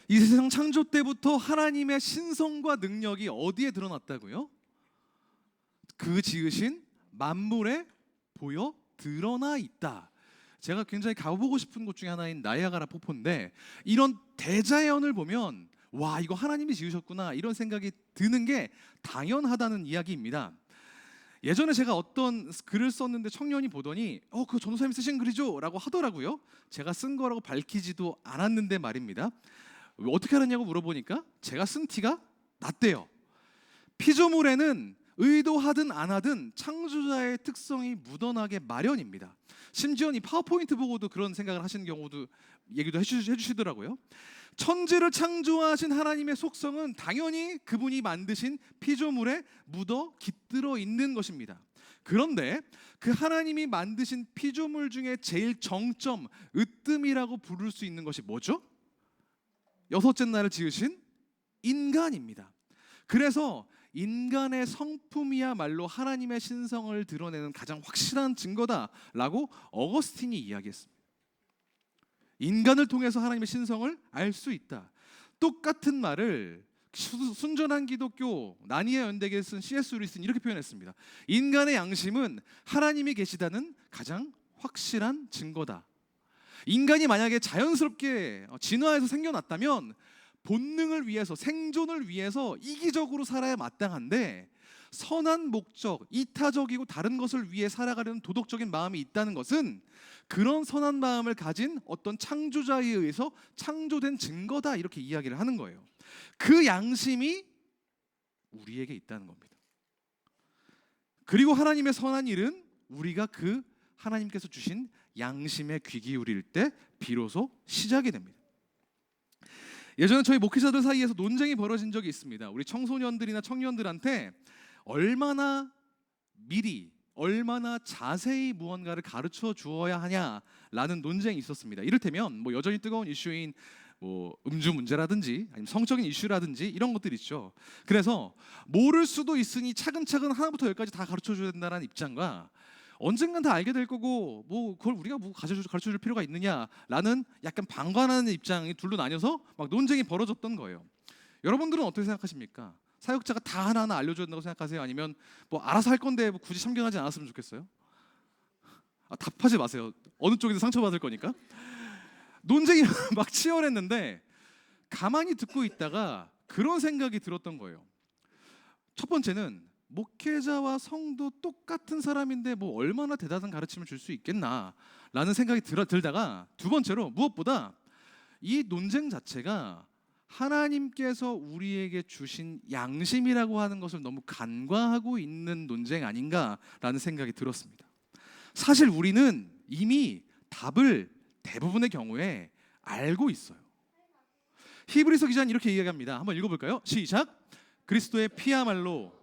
이 세상 창조 때부터 하나님의 신성과 능력이 어디에 드러났다고요? 그 지으신 만물에 보여 드러나 있다. 제가 굉장히 가보고 싶은 곳 중에 하나인 나이아가라 폭포인데 이런 대자연을 보면 와, 이거 하나님이 지으셨구나 이런 생각이 드는 게 당연하다는 이야기입니다. 예전에 제가 어떤 글을 썼는데 청년이 보더니 그거 전도사님이 쓰신 글이죠? 라고 하더라고요. 제가 쓴 거라고 밝히지도 않았는데 말입니다. 어떻게 알았냐고 물어보니까 제가 쓴 티가 났대요. 피조물에는 의도하든 안 하든 창조자의 특성이 묻어나게 마련입니다. 심지어 이 파워포인트 보고도 그런 생각을 하시는 경우도 얘기도 해주시더라고요. 천지를 창조하신 하나님의 속성은 당연히 그분이 만드신 피조물에 묻어 깃들어 있는 것입니다. 그런데 그 하나님이 만드신 피조물 중에 제일 정점, 으뜸이라고 부를 수 있는 것이 뭐죠? 여섯째 날을 지으신 인간입니다. 그래서 인간의 성품이야말로 하나님의 신성을 드러내는 가장 확실한 증거다라고 어거스틴이 이야기했습니다. 인간을 통해서 하나님의 신성을 알 수 있다. 똑같은 말을 순전한 기독교 나니아 연대기에 쓴 C.S. 루이스는 이렇게 표현했습니다. 인간의 양심은 하나님이 계시다는 가장 확실한 증거다. 인간이 만약에 자연스럽게 진화해서 생겨났다면 본능을 위해서, 생존을 위해서 이기적으로 살아야 마땅한데 선한 목적, 이타적이고 다른 것을 위해 살아가려는 도덕적인 마음이 있다는 것은 그런 선한 마음을 가진 어떤 창조자에 의해서 창조된 증거다, 이렇게 이야기를 하는 거예요. 그 양심이 우리에게 있다는 겁니다. 그리고 하나님의 선한 일은 우리가 그 하나님께서 주신 양심에 귀 기울일 때 비로소 시작이 됩니다. 예전에 저희 목회자들 사이에서 논쟁이 벌어진 적이 있습니다. 우리 청소년들이나 청년들한테 얼마나 미리, 얼마나 자세히 무언가를 가르쳐 주어야 하냐라는 논쟁이 있었습니다. 이를테면 여전히 뜨거운 이슈인 음주 문제라든지 아니면 성적인 이슈라든지 이런 것들 있죠. 그래서 모를 수도 있으니 차근차근 하나부터 열까지 다 가르쳐 줘야 된다는 입장과 언젠간 다 알게 될 거고 그걸 우리가 가르쳐줄 필요가 있느냐라는 약간 방관하는 입장이 둘로 나뉘어서 막 논쟁이 벌어졌던 거예요. 여러분들은 어떻게 생각하십니까? 사역자가 다 하나하나 알려줘야 된다고 생각하세요? 아니면 알아서 할 건데 굳이 참견하지 않았으면 좋겠어요? 답하지 마세요. 어느 쪽에서 상처받을 거니까. 논쟁이 막 치열했는데 가만히 듣고 있다가 그런 생각이 들었던 거예요. 첫 번째는 목회자와 성도 똑같은 사람인데 얼마나 대단한 가르침을 줄 수 있겠나라는 생각이 들다가 두 번째로 무엇보다 이 논쟁 자체가 하나님께서 우리에게 주신 양심이라고 하는 것을 너무 간과하고 있는 논쟁 아닌가라는 생각이 들었습니다. 사실 우리는 이미 답을 대부분의 경우에 알고 있어요. 히브리서 기자는 이렇게 이야기합니다. 한번 읽어볼까요? 시작. 그리스도의 피야말로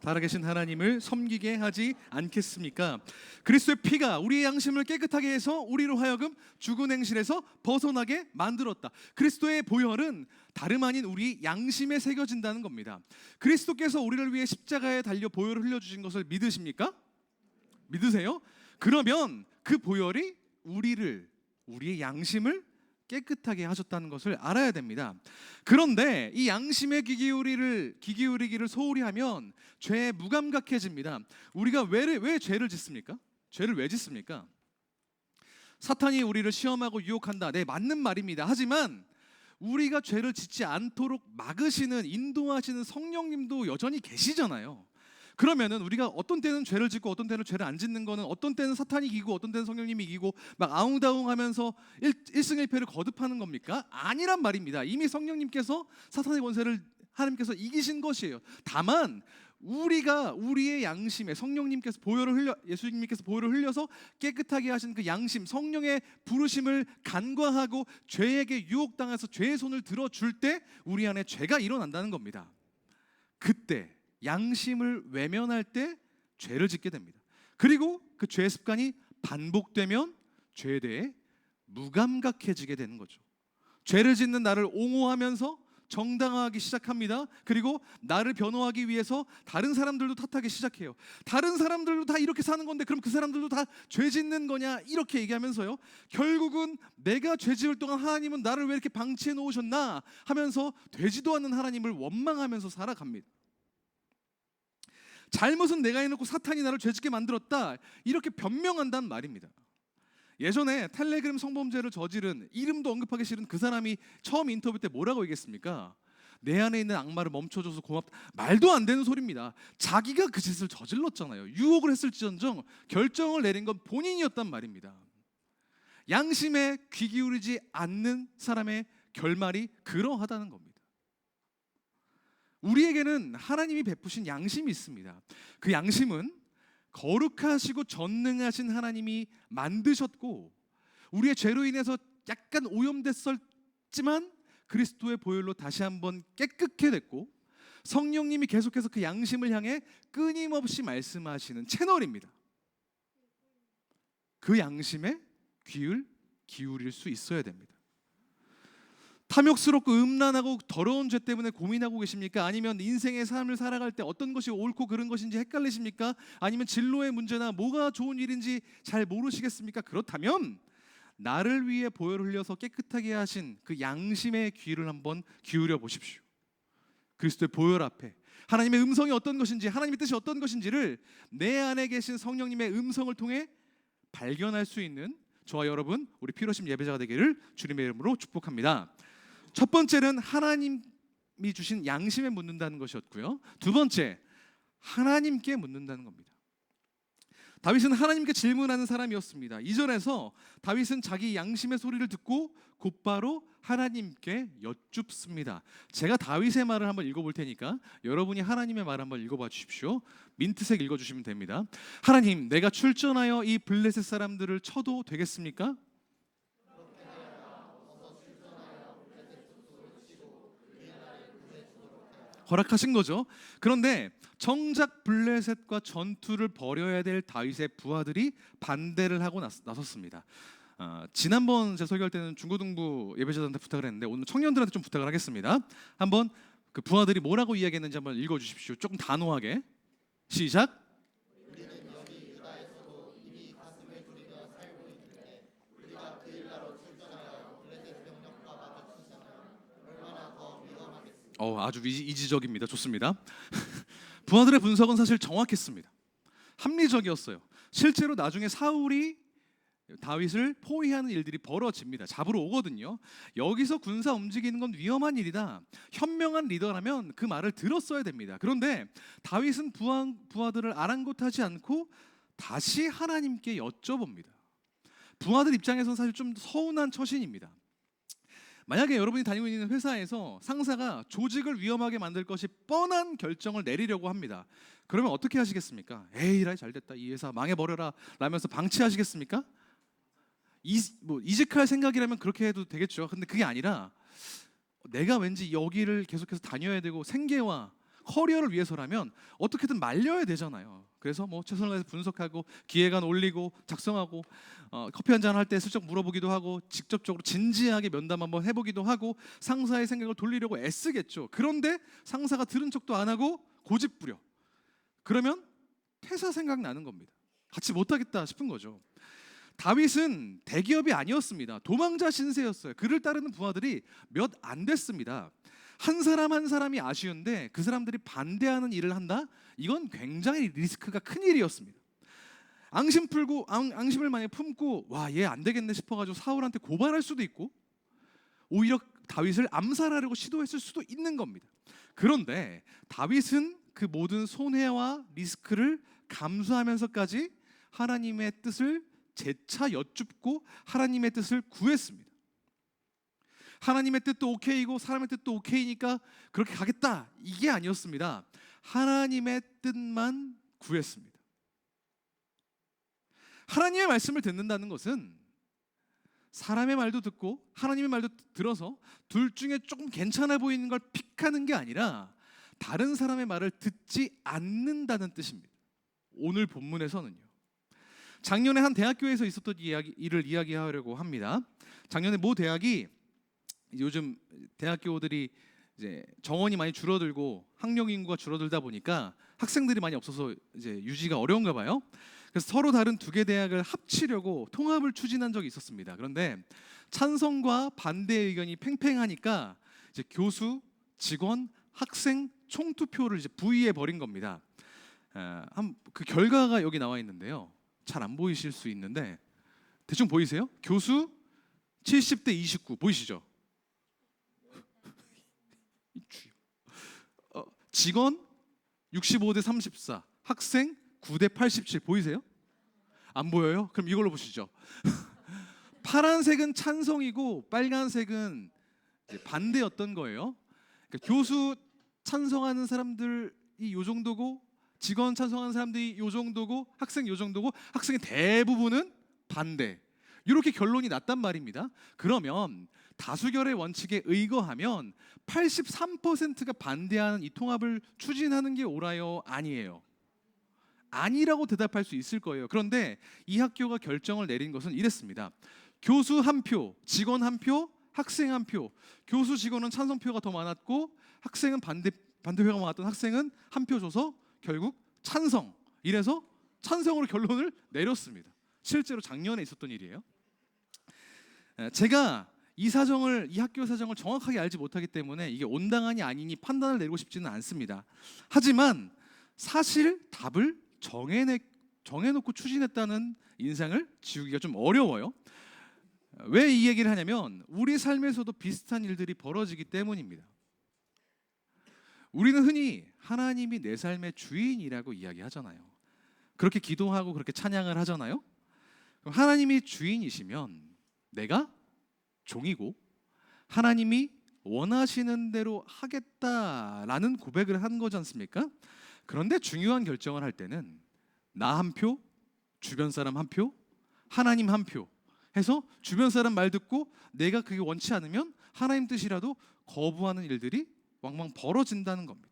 살아계신 하나님을 섬기게 하지 않겠습니까? 그리스도의 피가 우리의 양심을 깨끗하게 해서 우리로 하여금 죽은 행실에서 벗어나게 만들었다. 그리스도의 보혈은 다름 아닌 우리 양심에 새겨진다는 겁니다. 그리스도께서 우리를 위해 십자가에 달려 보혈을 흘려주신 것을 믿으십니까? 믿으세요? 그러면 그 보혈이 우리의 양심을 깨끗하게 하셨다는 것을 알아야 됩니다. 그런데 이 양심의 귀 기울이기를 소홀히 하면 죄에 무감각해집니다. 우리가 왜 죄를 짓습니까? 죄를 왜 짓습니까? 사탄이 우리를 시험하고 유혹한다. 네, 맞는 말입니다. 하지만 우리가 죄를 짓지 않도록 막으시는, 인도하시는 성령님도 여전히 계시잖아요. 그러면은 우리가 어떤 때는 죄를 짓고 어떤 때는 죄를 안 짓는 거는, 어떤 때는 사탄이 이기고 어떤 때는 성령님이 이기고 막 아웅다웅하면서 1승 1패를 거듭하는 겁니까? 아니란 말입니다. 이미 성령님께서 사탄의 권세를 하나님께서 이기신 것이에요. 다만 우리가 우리의 양심에 성령님께서 예수님께서 보혈을 흘려서 깨끗하게 하신 그 양심, 성령의 부르심을 간과하고 죄에게 유혹당해서 죄의 손을 들어줄 때 우리 안에 죄가 일어난다는 겁니다. 그때 양심을 외면할 때 죄를 짓게 됩니다. 그리고 그 죄의 습관이 반복되면 죄에 대해 무감각해지게 되는 거죠. 죄를 짓는 나를 옹호하면서 정당화하기 시작합니다. 그리고 나를 변호하기 위해서 다른 사람들도 탓하기 시작해요. 다른 사람들도 다 이렇게 사는 건데 그럼 그 사람들도 다 죄 짓는 거냐, 이렇게 얘기하면서요, 결국은 내가 죄 지을 동안 하나님은 나를 왜 이렇게 방치해 놓으셨나 하면서 되지도 않는 하나님을 원망하면서 살아갑니다. 잘못은 내가 해놓고 사탄이 나를 죄짓게 만들었다, 이렇게 변명한단 말입니다. 예전에 텔레그램 성범죄를 저지른, 이름도 언급하기 싫은 그 사람이 처음 인터뷰 때 뭐라고 얘기했습니까? 내 안에 있는 악마를 멈춰줘서 고맙다. 말도 안 되는 소리입니다. 자기가 그 짓을 저질렀잖아요. 유혹을 했을지언정 결정을 내린 건 본인이었단 말입니다. 양심에 귀 기울이지 않는 사람의 결말이 그러하다는 겁니다. 우리에게는 하나님이 베푸신 양심이 있습니다. 그 양심은 거룩하시고 전능하신 하나님이 만드셨고, 우리의 죄로 인해서 약간 오염됐었지만 그리스도의 보혈로 다시 한번 깨끗게 됐고, 성령님이 계속해서 그 양심을 향해 끊임없이 말씀하시는 채널입니다. 그 양심에 귀를 기울일 수 있어야 됩니다. 탐욕스럽고 음란하고 더러운 죄 때문에 고민하고 계십니까? 아니면 인생의 삶을 살아갈 때 어떤 것이 옳고 그른 것인지 헷갈리십니까? 아니면 진로의 문제나 뭐가 좋은 일인지 잘 모르시겠습니까? 그렇다면 나를 위해 보혈을 흘려서 깨끗하게 하신 그 양심의 귀를 한번 기울여 보십시오. 그리스도의 보혈 앞에 하나님의 음성이 어떤 것인지, 하나님의 뜻이 어떤 것인지를 내 안에 계신 성령님의 음성을 통해 발견할 수 있는 저와 여러분, 우리 피로심 예배자가 되기를 주님의 이름으로 축복합니다. 첫 번째는 하나님이 주신 양심에 묻는다는 것이었고요. 두 번째, 하나님께 묻는다는 겁니다. 다윗은 하나님께 질문하는 사람이었습니다. 2절에서 다윗은 자기 양심의 소리를 듣고 곧바로 하나님께 여쭙습니다. 제가 다윗의 말을 한번 읽어볼 테니까 여러분이 하나님의 말을 한번 읽어봐 주십시오. 민트색 읽어주시면 됩니다. 하나님, 내가 출전하여 이 블레셋 사람들을 쳐도 되겠습니까? 허락하신 거죠. 그런데 정작 블레셋과 전투를 벌여야 될 다윗의 부하들이 반대를 하고 나섰습니다. 지난번 제 설교할 때는 중고등부 예배자들한테 부탁을 했는데 오늘 청년들한테 좀 부탁을 하겠습니다. 한번 그 부하들이 뭐라고 이야기했는지 한번 읽어주십시오. 조금 단호하게. 시작. 아주 이지적입니다. 좋습니다. 부하들의 분석은 사실 정확했습니다. 합리적이었어요. 실제로 나중에 사울이 다윗을 포위하는 일들이 벌어집니다. 잡으러 오거든요. 여기서 군사 움직이는 건 위험한 일이다. 현명한 리더라면 그 말을 들었어야 됩니다. 그런데 다윗은 부하들을 아랑곳하지 않고 다시 하나님께 여쭤봅니다. 부하들 입장에서는 사실 좀 서운한 처신입니다. 만약에 여러분이 다니고 있는 회사에서 상사가 조직을 위험하게 만들 것이 뻔한 결정을 내리려고 합니다. 그러면 어떻게 하시겠습니까? 에이라 잘됐다, 이 회사 망해버려라 라면서 방치하시겠습니까? 이직할 생각이라면 그렇게 해도 되겠죠. 근데 그게 아니라 내가 왠지 여기를 계속해서 다녀야 되고 생계와 커리어를 위해서라면 어떻게든 말려야 되잖아요. 그래서 최선을 다해서 분석하고 기획안 올리고 작성하고 커피 한잔 할 때 슬쩍 물어보기도 하고 직접적으로 진지하게 면담 한번 해보기도 하고 상사의 생각을 돌리려고 애쓰겠죠. 그런데 상사가 들은 척도 안 하고 고집부려. 그러면 퇴사 생각나는 겁니다. 같이 못하겠다 싶은 거죠. 다윗은 대기업이 아니었습니다. 도망자 신세였어요. 그를 따르는 부하들이 몇 안 됐습니다. 한 사람 한 사람이 아쉬운데 그 사람들이 반대하는 일을 한다? 이건 굉장히 리스크가 큰 일이었습니다. 앙심을 만약에 품고 와, 얘 안 되겠네 싶어가지고 사울한테 고발할 수도 있고 오히려 다윗을 암살하려고 시도했을 수도 있는 겁니다. 그런데 다윗은 그 모든 손해와 리스크를 감수하면서까지 하나님의 뜻을 재차 여쭙고 하나님의 뜻을 구했습니다. 하나님의 뜻도 오케이고 사람의 뜻도 오케이니까 그렇게 가겠다, 이게 아니었습니다. 하나님의 뜻만 구했습니다. 하나님의 말씀을 듣는다는 것은 사람의 말도 듣고 하나님의 말도 들어서 둘 중에 조금 괜찮아 보이는 걸 픽하는 게 아니라 다른 사람의 말을 듣지 않는다는 뜻입니다. 오늘 본문에서는요. 작년에 한 대학교에서 있었던 일을 이야기하려고 합니다. 작년에 모 대학이 요즘 대학교들이 이제 정원이 많이 줄어들고 학령 인구가 줄어들다 보니까 학생들이 많이 없어서 이제 유지가 어려운가 봐요. 그래서 서로 다른 두 개 대학을 합치려고 통합을 추진한 적이 있었습니다. 그런데 찬성과 반대 의견이 팽팽하니까 이제 교수, 직원, 학생 총투표를 이제 부의해 버린 겁니다. 그 결과가 여기 나와 있는데요. 잘 안 보이실 수 있는데 대충 보이세요? 교수 70대 29 보이시죠? 직원 65대 34, 학생 9대 87 보이세요? 안 보여요? 그럼 이걸로 보시죠. 파란색은 찬성이고 빨간색은 반대였던 거예요. 그러니까 교수 찬성하는 사람들이 요 정도고 직원 찬성하는 사람들이 요 정도고 학생 요 정도고 학생의 대부분은 반대. 이렇게 결론이 났단 말입니다. 그러면 다수결의 원칙에 의거하면 83%가 반대하는 이 통합을 추진하는 게 옳아요? 아니에요? 아니라고 대답할 수 있을 거예요. 그런데 이 학교가 결정을 내린 것은 이랬습니다. 교수 한 표, 직원 한 표, 학생 한 표. 교수 직원은 찬성표가 더 많았고 학생은 반대표가 많았던 학생은 한 표 줘서 결국 찬성. 이래서 찬성으로 결론을 내렸습니다. 실제로 작년에 있었던 일이에요. 제가 이 학교 사정을 정확하게 알지 못하기 때문에 이게 온당하니 아니니 판단을 내리고 싶지는 않습니다. 하지만 사실 답을 정해놓고 추진했다는 인상을 지우기가 좀 어려워요. 왜 이 얘기를 하냐면 우리 삶에서도 비슷한 일들이 벌어지기 때문입니다. 우리는 흔히 하나님이 내 삶의 주인이라고 이야기하잖아요. 그렇게 기도하고 그렇게 찬양을 하잖아요. 그럼 하나님이 주인이시면 내가 종이고 하나님이 원하시는 대로 하겠다라는 고백을 한 거지 않습니까? 그런데 중요한 결정을 할 때는 나 한 표, 주변 사람 한 표, 하나님 한 표 해서 주변 사람 말 듣고 내가 그게 원치 않으면 하나님 뜻이라도 거부하는 일들이 왕왕 벌어진다는 겁니다.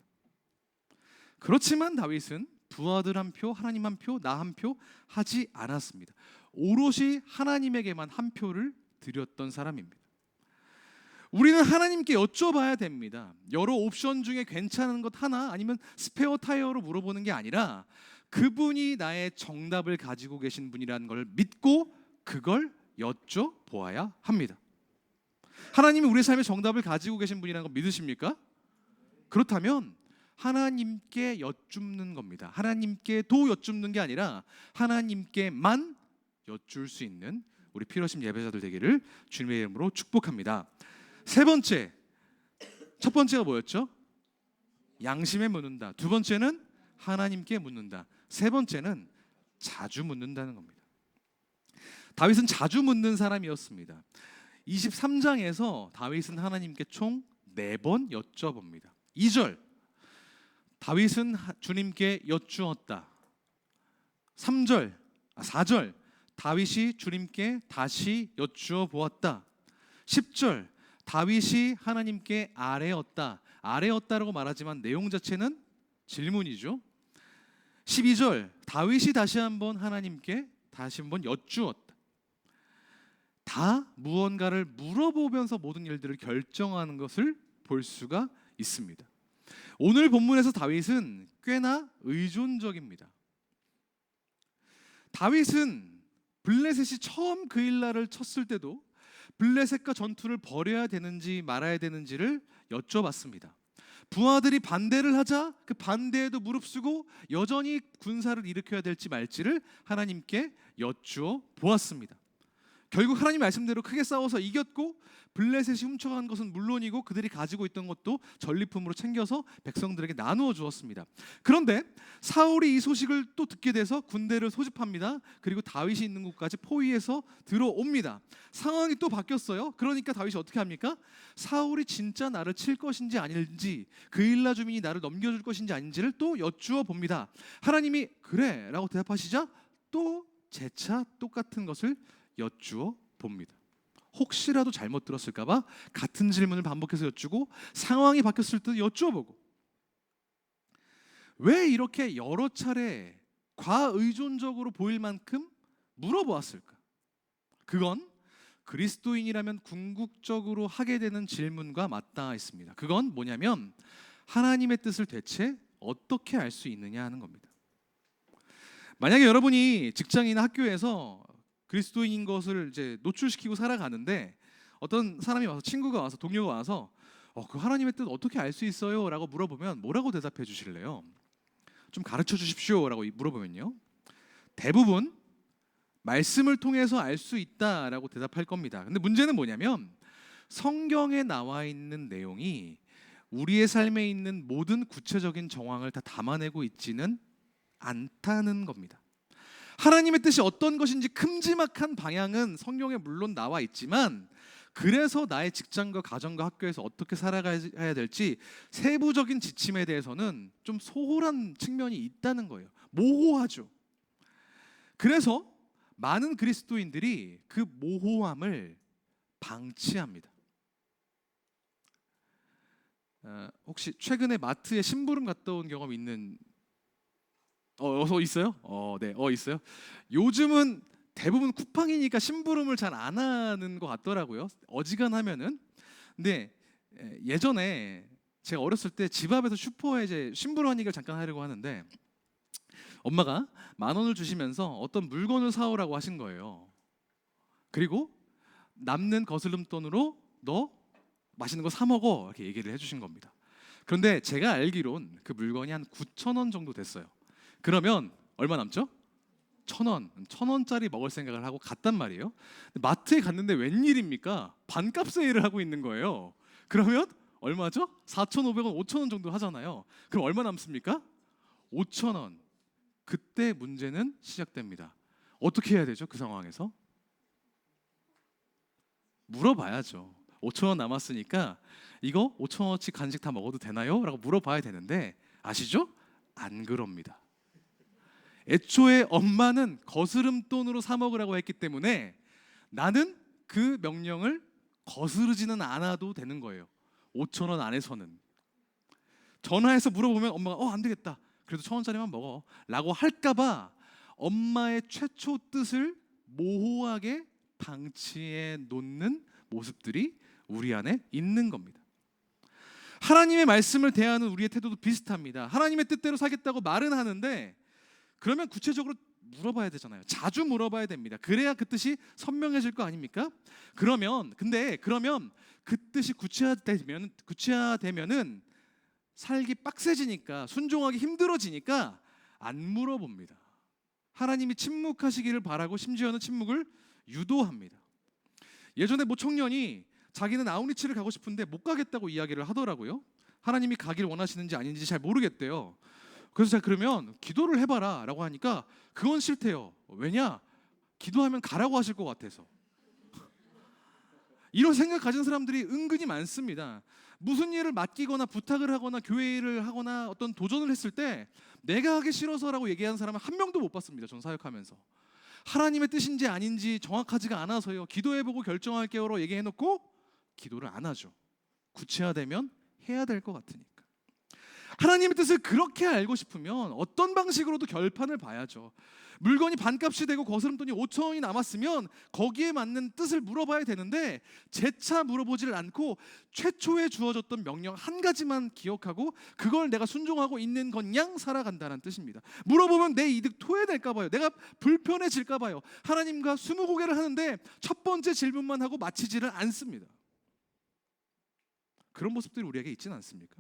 그렇지만 다윗은 부하들 한 표, 하나님 한 표, 나 한 표 하지 않았습니다. 오롯이 하나님에게만 한 표를 드렸던 사람입니다. 우리는 하나님께 여쭤봐야 됩니다. 여러 옵션 중에 괜찮은 것 하나 아니면 스페어 타이어로 물어보는 게 아니라 그분이 나의 정답을 가지고 계신 분이라는 걸 믿고 그걸 여쭤보아야 합니다. 하나님이 우리 삶의 정답을 가지고 계신 분이라는 걸 믿으십니까? 그렇다면 하나님께 여쭙는 겁니다. 하나님께도 여쭙는 게 아니라 하나님께만 여쭐 수 있는 우리 필요하신 예배자들 되기를 주님의 이름으로 축복합니다. 세 번째, 첫 번째가 뭐였죠? 양심에 묻는다. 두 번째는 하나님께 묻는다. 세 번째는 자주 묻는다는 겁니다. 다윗은 자주 묻는 사람이었습니다. 23장에서 다윗은 하나님께 총 4번 여쭤봅니다. 2절, 다윗은 주님께 여쭈었다. 4절, 다윗이 주님께 다시 여쭈어 보았다. 10절, 다윗이 하나님께 아뢰었다. 아뢰었다라고 말하지만 내용 자체는 질문이죠. 12절, 다윗이 다시 한번 하나님께 다시 한번 여쭈었다. 다 무언가를 물어보면서 모든 일들을 결정하는 것을 볼 수가 있습니다. 오늘 본문에서 다윗은 꽤나 의존적입니다. 다윗은 블레셋이 처음 그일라를 쳤을 때도 블레셋과 전투를 벌여야 되는지 말아야 되는지를 여쭤봤습니다. 부하들이 반대를 하자 그 반대에도 무릅쓰고 여전히 군사를 일으켜야 될지 말지를 하나님께 여쭈어 보았습니다. 결국 하나님 말씀대로 크게 싸워서 이겼고 블레셋이 훔쳐간 것은 물론이고 그들이 가지고 있던 것도 전리품으로 챙겨서 백성들에게 나누어 주었습니다. 그런데 사울이 이 소식을 또 듣게 돼서 군대를 소집합니다. 그리고 다윗이 있는 곳까지 포위해서 들어옵니다. 상황이 또 바뀌었어요. 그러니까 다윗이 어떻게 합니까? 사울이 진짜 나를 칠 것인지 아닐지, 그일라 주민이 나를 넘겨줄 것인지 아닌지를 또 여쭈어 봅니다. 하나님이 그래 라고 대답하시자 또 재차 똑같은 것을 여쭈어 봅니다. 혹시라도 잘못 들었을까 봐 같은 질문을 반복해서 여쭈고 상황이 바뀌었을 때 여쭈어보고, 왜 이렇게 여러 차례 과의존적으로 보일 만큼 물어보았을까? 그건 그리스도인이라면 궁극적으로 하게 되는 질문과 맞닿아 있습니다. 그건 뭐냐면 하나님의 뜻을 대체 어떻게 알 수 있느냐 하는 겁니다. 만약에 여러분이 직장이나 학교에서 그리스도인인 것을 이제 노출시키고 살아가는데 어떤 사람이 와서, 친구가 와서, 동료가 와서 그 하나님의 뜻 어떻게 알 수 있어요? 라고 물어보면 뭐라고 대답해 주실래요? 좀 가르쳐 주십시오 라고 물어보면요, 대부분 말씀을 통해서 알 수 있다라고 대답할 겁니다. 근데 문제는 뭐냐면 성경에 나와 있는 내용이 우리의 삶에 있는 모든 구체적인 정황을 다 담아내고 있지는 않다는 겁니다. 하나님의 뜻이 어떤 것인지 큼지막한 방향은 성경에 물론 나와 있지만, 그래서 나의 직장과 가정과 학교에서 어떻게 살아가야 될지 세부적인 지침에 대해서는 좀 소홀한 측면이 있다는 거예요. 모호하죠. 그래서 많은 그리스도인들이 그 모호함을 방치합니다. 혹시 최근에 마트에 심부름 갔다 온 경험 있는 있어요? 네, 있어요. 요즘은 대부분 쿠팡이니까 심부름을 잘 안 하는 것 같더라고요. 어지간하면은. 근데 예전에 제가 어렸을 때 집 앞에서 슈퍼에 이제 심부름 하니까 잠깐 하려고 하는데 엄마가 10,000원을 주시면서 어떤 물건을 사오라고 하신 거예요. 그리고 남는 거스름 돈으로 너 맛있는 거 사 먹어 이렇게 얘기를 해주신 겁니다. 그런데 제가 알기론 그 물건이 한 9,000원 정도 됐어요. 그러면 얼마 남죠? 1,000원, 1,000원짜리 먹을 생각을 하고 갔단 말이에요. 마트에 갔는데 웬일입니까? 반값 세일을 하고 있는 거예요. 그러면 얼마죠? 4,500원, 5,000원 정도 하잖아요. 그럼 얼마 남습니까? 5,000원. 그때 문제는 시작됩니다. 어떻게 해야 되죠? 그 상황에서? 물어봐야죠. 5,000원 남았으니까 이거 5,000원어치 간식 다 먹어도 되나요? 라고 물어봐야 되는데 아시죠? 안 그럽니다. 애초에 엄마는 거스름돈으로 사 먹으라고 했기 때문에 나는 그 명령을 거스르지는 않아도 되는 거예요. 5,000원 안에서는. 전화해서 물어보면 엄마가 안 되겠다, 그래도 1,000원짜리만 먹어 라고 할까봐 엄마의 최초 뜻을 모호하게 방치해 놓는 모습들이 우리 안에 있는 겁니다. 하나님의 말씀을 대하는 우리의 태도도 비슷합니다. 하나님의 뜻대로 살겠다고 말은 하는데 그러면 구체적으로 물어봐야 되잖아요. 자주 물어봐야 됩니다. 그래야 그 뜻이 선명해질 거 아닙니까? 그러면 그 뜻이 구체화되면은 살기 빡세지니까, 순종하기 힘들어지니까 안 물어봅니다. 하나님이 침묵하시기를 바라고 심지어는 침묵을 유도합니다. 예전에 뭐 청년이 자기는 아우리치를 가고 싶은데 못 가겠다고 이야기를 하더라고요. 하나님이 가길 원하시는지 아닌지 잘 모르겠대요. 그래서 제가 그러면 기도를 해봐라 라고 하니까 그건 싫대요. 왜냐? 기도하면 가라고 하실 것 같아서. 이런 생각 가진 사람들이 은근히 많습니다. 무슨 일을 맡기거나 부탁을 하거나 교회 일을 하거나 어떤 도전을 했을 때 내가 하기 싫어서라고 얘기하는 사람은 한 명도 못 봤습니다. 전 사역하면서. 하나님의 뜻인지 아닌지 정확하지가 않아서요, 기도해보고 결정할게요로 얘기해놓고 기도를 안 하죠. 구체화되면 해야 될 것 같으니까. 하나님의 뜻을 그렇게 알고 싶으면 어떤 방식으로도 결판을 봐야죠. 물건이 반값이 되고 거스름돈이 5천 원이 남았으면 거기에 맞는 뜻을 물어봐야 되는데 재차 물어보지를 않고 최초에 주어졌던 명령 한 가지만 기억하고 그걸 내가 순종하고 있는 건양 살아간다는 뜻입니다. 물어보면 내 이득 토해낼까 봐요. 내가 불편해질까 봐요. 하나님과 스무고개를 하는데 첫 번째 질문만 하고 마치지를 않습니다. 그런 모습들이 우리에게 있지는 않습니까?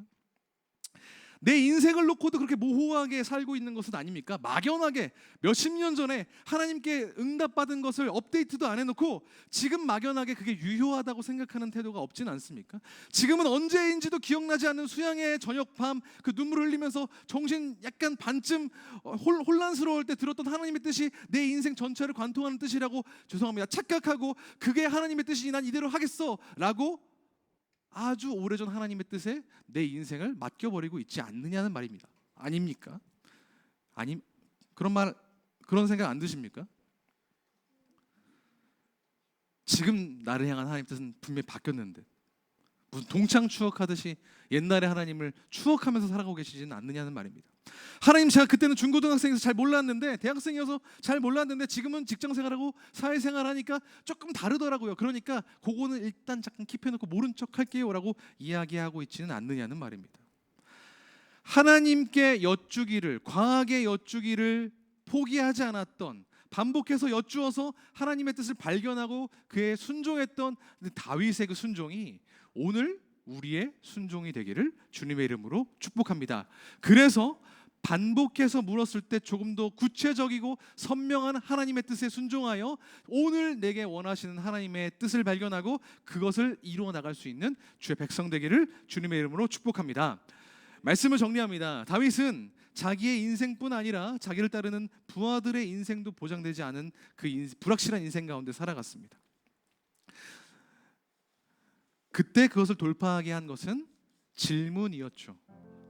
내 인생을 놓고도 그렇게 모호하게 살고 있는 것은 아닙니까? 막연하게 몇십 년 전에 하나님께 응답받은 것을 업데이트도 안 해놓고 지금 막연하게 그게 유효하다고 생각하는 태도가 없진 않습니까? 지금은 언제인지도 기억나지 않는 수양의 저녁 밤 그 눈물을 흘리면서 정신 약간 반쯤 혼란스러울 때 들었던 하나님의 뜻이 내 인생 전체를 관통하는 뜻이라고 죄송합니다 착각하고 그게 하나님의 뜻이니 난 이대로 하겠어 라고 아주 오래전 하나님의 뜻에 내 인생을 맡겨버리고 있지 않느냐는 말입니다. 아닙니까? 그런 생각 안 드십니까? 지금 나를 향한 하나님의 뜻은 분명히 바뀌었는데 무슨 동창 추억하듯이 옛날의 하나님을 추억하면서 살아가고 계시지는 않느냐는 말입니다. 하나님 제가 그때는 중고등학생에서 잘 몰랐는데 대학생이어서 잘 몰랐는데 지금은 직장생활하고 사회생활하니까 조금 다르더라고요. 그러니까 그거는 일단 잠깐 킵해놓고 모른 척 할게요 라고 이야기하고 있지는 않느냐는 말입니다. 하나님께 여쭈기를 과하게 여쭈기를 포기하지 않았던 반복해서 여쭈어서 하나님의 뜻을 발견하고 그에 순종했던 다윗의 그 순종이 오늘 우리의 순종이 되기를 주님의 이름으로 축복합니다. 그래서 반복해서 물었을 때 조금 더 구체적이고 선명한 하나님의 뜻에 순종하여 오늘 내게 원하시는 하나님의 뜻을 발견하고 그것을 이루어 나갈 수 있는 주의 백성 되기를 주님의 이름으로 축복합니다. 말씀을 정리합니다. 다윗은 자기의 인생뿐 아니라 자기를 따르는 부하들의 인생도 보장되지 않은 그 불확실한 인생 가운데 살아갔습니다. 그때 그것을 돌파하게 한 것은 질문이었죠.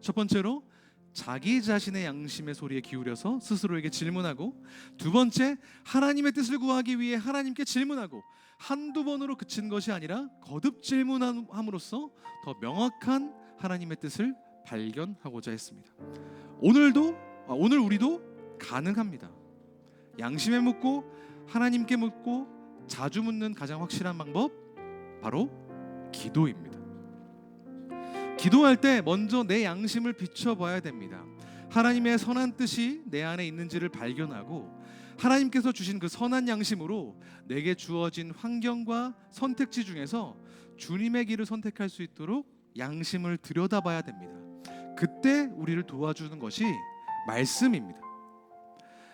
첫 번째로 자기 자신의 양심의 소리에 기울여서 스스로에게 질문하고, 두 번째 하나님의 뜻을 구하기 위해 하나님께 질문하고, 한두 번으로 그친 것이 아니라 거듭 질문함으로써 더 명확한 하나님의 뜻을 발견하고자 했습니다. 오늘 우리도 가능합니다. 양심에 묻고 하나님께 묻고 자주 묻는 가장 확실한 방법 바로 기도입니다. 기도할 때 먼저 내 양심을 비춰봐야 됩니다. 하나님의 선한 뜻이 내 안에 있는지를 발견하고 하나님께서 주신 그 선한 양심으로 내게 주어진 환경과 선택지 중에서 주님의 길을 선택할 수 있도록 양심을 들여다봐야 됩니다. 그때 우리를 도와주는 것이 말씀입니다.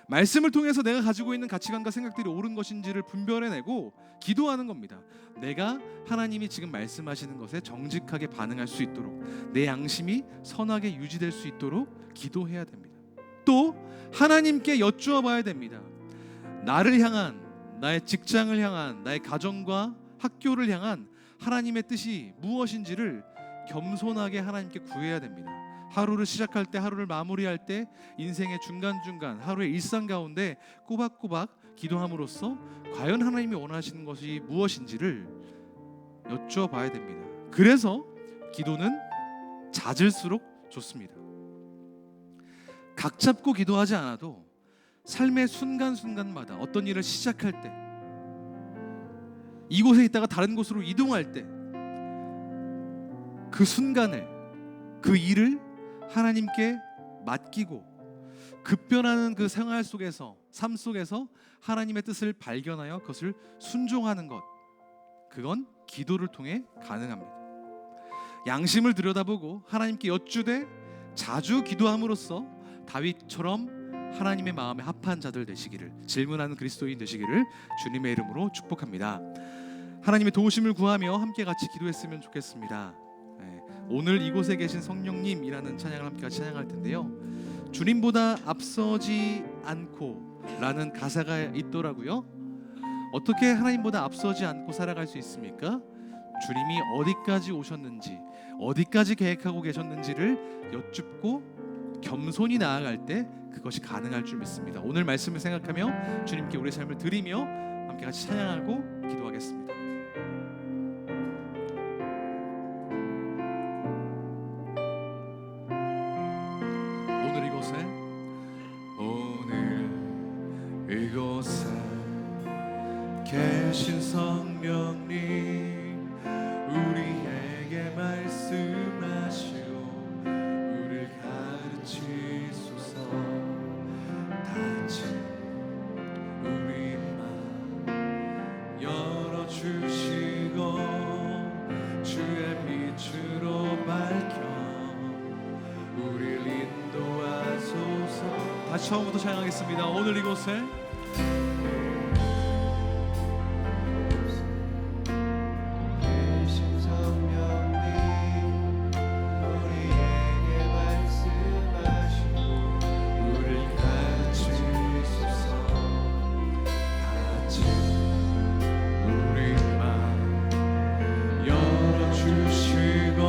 말씀을 통해서 내가 가지고 있는 가치관과 생각들이 옳은 것인지를 분별해내고 기도하는 겁니다. 내가 하나님이 지금 말씀하시는 것에 정직하게 반응할 수 있도록 내 양심이 선하게 유지될 수 있도록 기도해야 됩니다. 또 하나님께 여쭈어 봐야 됩니다. 나를 향한, 나의 직장을 향한, 나의 가정과 학교를 향한 하나님의 뜻이 무엇인지를 겸손하게 하나님께 구해야 됩니다. 하루를 시작할 때, 하루를 마무리할 때, 인생의 중간중간 하루의 일상 가운데 꼬박꼬박 기도함으로써 과연 하나님이 원하시는 것이 무엇인지를 여쭈어봐야 됩니다. 그래서 기도는 잦을수록 좋습니다. 각 잡고 기도하지 않아도 삶의 순간순간마다 어떤 일을 시작할 때, 이곳에 있다가 다른 곳으로 이동할 때 그 순간을, 그 일을 하나님께 맡기고 급변하는 그 생활 속에서, 삶 속에서 하나님의 뜻을 발견하여 그것을 순종하는 것, 그건 기도를 통해 가능합니다. 양심을 들여다보고 하나님께 여쭈되 자주 기도함으로써 다윗처럼 하나님의 마음에 합한 자들 되시기를, 질문하는 그리스도인 되시기를 주님의 이름으로 축복합니다. 하나님의 도우심을 구하며 함께 같이 기도했으면 좋겠습니다. 오늘 이곳에 계신 성령님이라는 찬양을 함께 같이 찬양할 텐데요, 주님보다 앞서지 않고 라는 가사가 있더라고요. 어떻게 하나님보다 앞서지 않고 살아갈 수 있습니까? 주님이 어디까지 오셨는지, 어디까지 계획하고 계셨는지를 여쭙고 겸손히 나아갈 때 그것이 가능할 줄 믿습니다. 오늘 말씀을 생각하며 주님께 우리의 삶을 드리며 함께 같이 찬양하고 기도하겠습니다. 계신 성령님 우리에게 말씀하시오 우리를 가르치소서 닫힌 우리 맘 열어주시고 주의 빛으로 밝혀 우리를 인도하소서. 다시 처음부터 찬양하겠습니다. 오늘 이곳에 계신 성령님 우리에게 말씀하시고 우리를 가르치소서 닫힌 우리 맘 열어주시고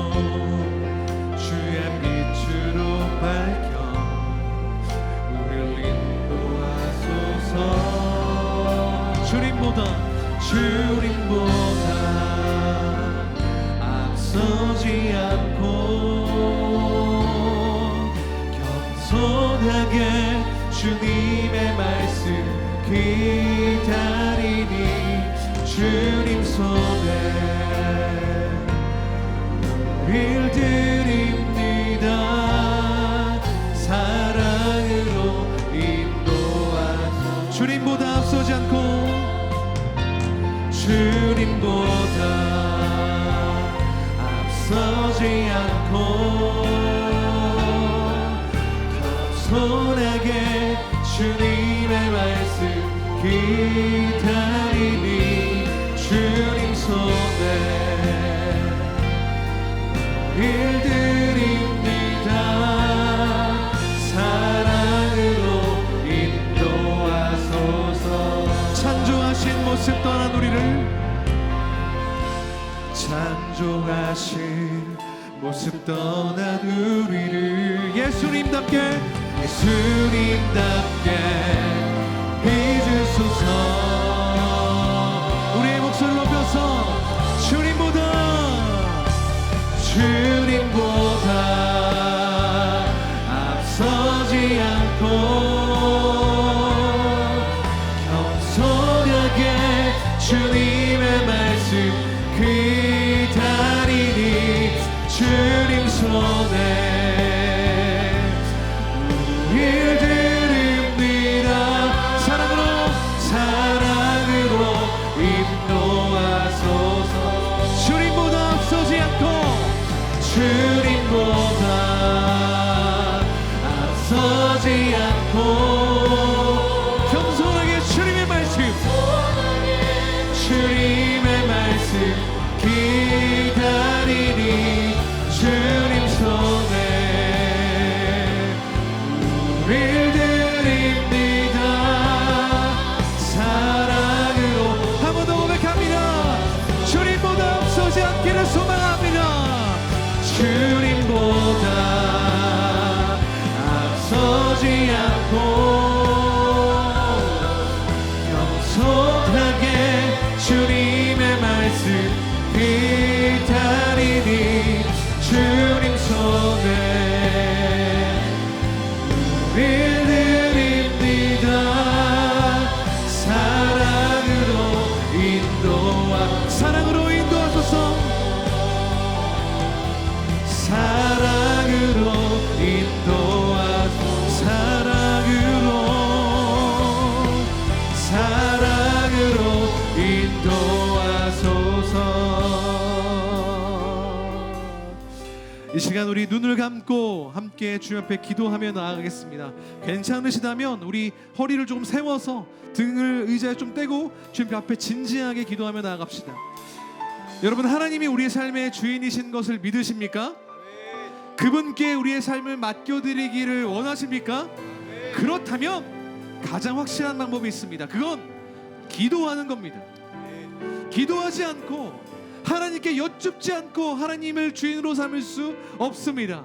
주의 빛으로 밝혀 우리를 인도하소서. 주님보다 앞서지 않고 겸손하게 주님의 말씀 기다리니 주님 손에 우릴 드립니다. 사랑으로 인도하소서. 주님보다 앞서지 않고 주님보다 앞서지 않고 겸손하게 주님의 말씀 기다리니 주님 손에 우릴 드립니다. 사랑으로 인도하소서. 찬송하신 모습 떠난 우리를 찬송하신 모습 떠난 우리를 예수님답게 빚으소서. 우리의 목소리를 높여서 주님보다 앞서지 않고 겸손하게 주님의 말씀 기다리니 주님 손에 우릴 드립니다. 사랑으로 인도하소서. 주님보다 앞서지 않고 주님보다 앞서지 않고 겸손하게 주님의 말씀 기다리니 주님 손에 우릴 드립니다. 사랑으로 한 번 더 고백합니다. 주님보다 앞서지 않기를 소망합니다. 주님보다 앞서지 않고 겸손하게 주님의 말씀 기다리니 주님 손에 우릴 드립니다. 사랑으로 인도하소서. 사랑으로 인도하소서. 이 시간 우리 눈을 감고 함께 주님 앞에 기도하며 나아가겠습니다. 괜찮으시다면 우리 허리를 조금 세워서 등을 의자에 좀 떼고 주님 앞에 진지하게 기도하며 나아갑시다. 여러분, 하나님이 우리의 삶의 주인이신 것을 믿으십니까? 그분께 우리의 삶을 맡겨드리기를 원하십니까? 그렇다면 가장 확실한 방법이 있습니다. 그건 기도하는 겁니다. 기도하지 않고 하나님께 여쭙지 않고 하나님을 주인으로 삼을 수 없습니다.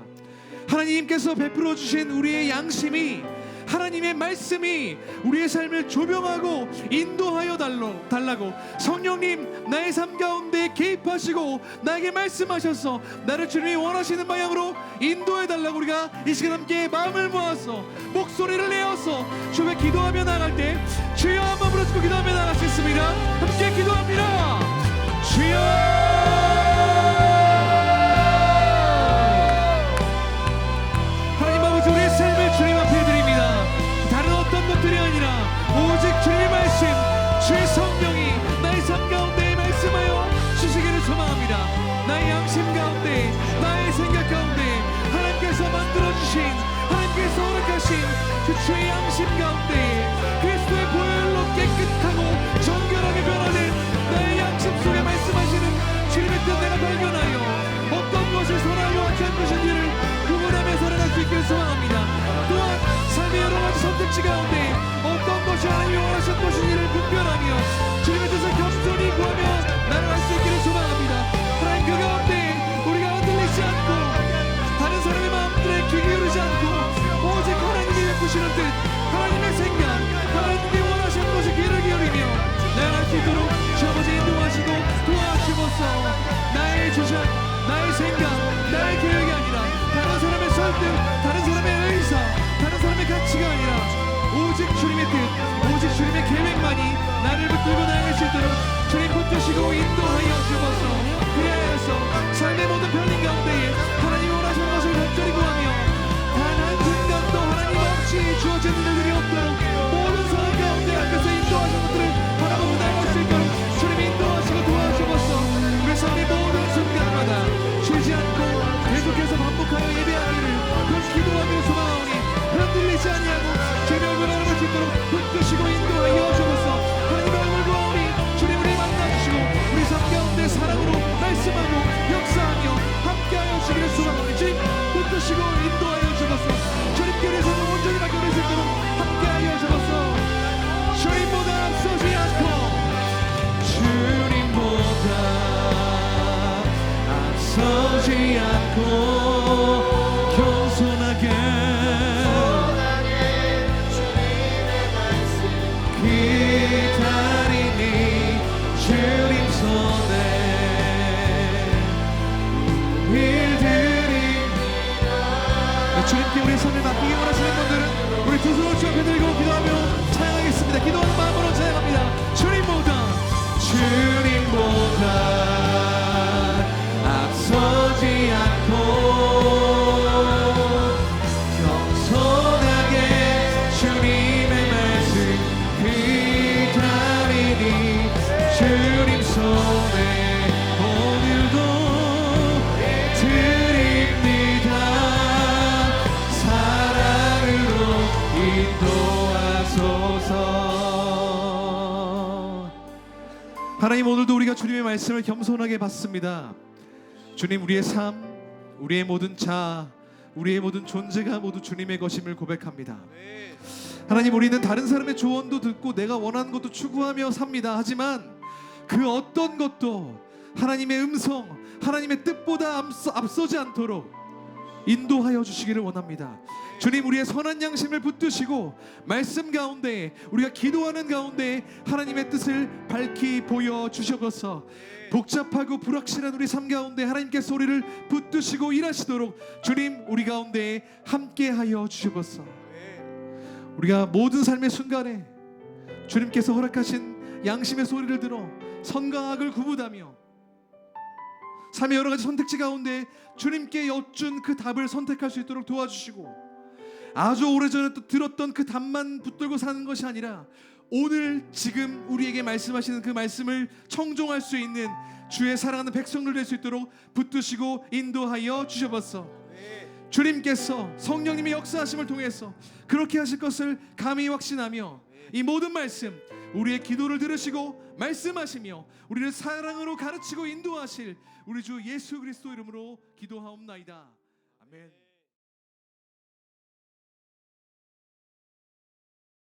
하나님께서 베풀어 주신 우리의 양심이 하나님의 말씀이 우리의 삶을 조명하고 인도하여 달라고 성령님 나의 삶 가운데 개입하시고 나에게 말씀하셔서 나를 주님이 원하시는 방향으로 인도해 달라고 우리가 이 시간 함께 마음을 모아서 목소리를 내어서 주에 기도하며 나갈 때 주여 한번 부르시고 기도하며 나갈 수 있습니다. 함께 기도합니다. 주여 우리의 삶을 주님 앞에 드립니다. 다른 어떤 것들이 아니라 오직 주님의 말씀, 주의 성령이 나의 삶 가운데 말씀하여 주시기를 소망합니다. 나의 양심 가운데, 나의 생각 가운데 하나님께서 만들어주신, 하나님께서 허락하신 그 주의 양심 가운데 그리스도의 보혈로 깨끗하고 정결하게 변화된 나의 양심 속에 말씀하시는 주님의 뜻 내가 발견하여 어떤 것을 선하고 악한 것인지를 구분하며 살아갈 수 있기를 소망합니다. 또한 삶의 여러 가지 선택지 가운데 어떤 것이 하나님이 원하신 것인지를 분별하며 주님의 뜻을 겸손히 구하며 나아갈 수 있기를 소망합니다. 하나님 그 가운데 우리가 흔들리지 않고 다른 사람의 마음들에 귀 기울이지 않고 오직 하나님이 베푸시는 뜻, 하나님의 생각, 하나님이 원하시는 것에 귀를 기울이며 나아갈 수 있도록 주 아버지 인도하시고 도와주시옵소서. 나의 주장, 나의 생각, 나의 계획이 아니라 다른 사람의 설득, 다른 사람의 의사, 다른 사람의 가치가 아니라 오직 주님의 뜻, 오직 주님의 계획만이 나를 붙들고 나아갈 수 있도록 주님 붙드시고 인도하여 주옵소서. 그래서 삶의 모든 편린 가운데에 하나님이 원하시는 것을 간절히 구하며 단 한순간도 하나님 없이 주어지는 일들이 없도록 모든 상황 가운데 앞에서 인도하시는 것들을 바라보고 나아갈 수 있도록 주님 인도하시고 도와주옵소서. 우리 삶의 모든 순간마다 쉬지 않고 계속해서 반복하여 예배하기를 그런 기도하며 소망하오니 흔들리지 아니하고 주님의 얼굴 알아볼 수 있도록 붙드시고 인도하여 주옵소서. 하나님의 얼굴 보아오니 주님 우리 만나주시고 우리 삶 가운데 사랑으로 말씀하고 역사하며 함께하여 주기를 소망하오니 주님 붙드시고 인도하여 주옵소서. 주님께서 온전히 맡겨드릴 수 있도록 함께하여 주옵소서. 주님보다 앞서지 않고 주님보다 서지 않고 겸손하게 기다리니 주님 손에 일들입니다. 주님께 우리 손을 맡기기 원하시는 분들은 우리 두 손을 주 앞에 들고 기도하며 찬양하겠습니다. 기도하는 마음으로 찬양합니다. 주님보다 서지 않고 겸손하게 주님의 말씀 기다리니 주님 손에 오늘도 드립니다. 사랑으로 인도하소서. 하나님 오늘도 우리가 주님의 말씀을 겸손하게 받습니다. 주님 우리의 삶, 우리의 모든 자아, 우리의 모든 존재가 모두 주님의 것임을 고백합니다. 하나님 우리는 다른 사람의 조언도 듣고 내가 원하는 것도 추구하며 삽니다. 하지만 그 어떤 것도 하나님의 음성, 하나님의 뜻보다 앞서지 않도록 인도하여 주시기를 원합니다. 주님 우리의 선한 양심을 붙드시고 말씀 가운데 우리가 기도하는 가운데 하나님의 뜻을 밝히 보여주셔서 복잡하고 불확실한 우리 삶 가운데 하나님께서 우리를 붙드시고 일하시도록 주님 우리 가운데 함께하여 주시옵소서. 우리가 모든 삶의 순간에 주님께서 허락하신 양심의 소리를 들어 선과 악을 구분하며 삶의 여러 가지 선택지 가운데 주님께 여쭌 그 답을 선택할 수 있도록 도와주시고 아주 오래전에 또 들었던 그 답만 붙들고 사는 것이 아니라 오늘 지금 우리에게 말씀하시는 그 말씀을 청종할 수 있는 주의 사랑하는 백성들 될 수 있도록 붙드시고 인도하여 주셔서 주님께서 성령님의 역사하심을 통해서 그렇게 하실 것을 감히 확신하며 이 모든 말씀 우리의 기도를 들으시고 말씀하시며 우리를 사랑으로 가르치고 인도하실 우리 주 예수 그리스도 이름으로 기도하옵나이다. 아멘.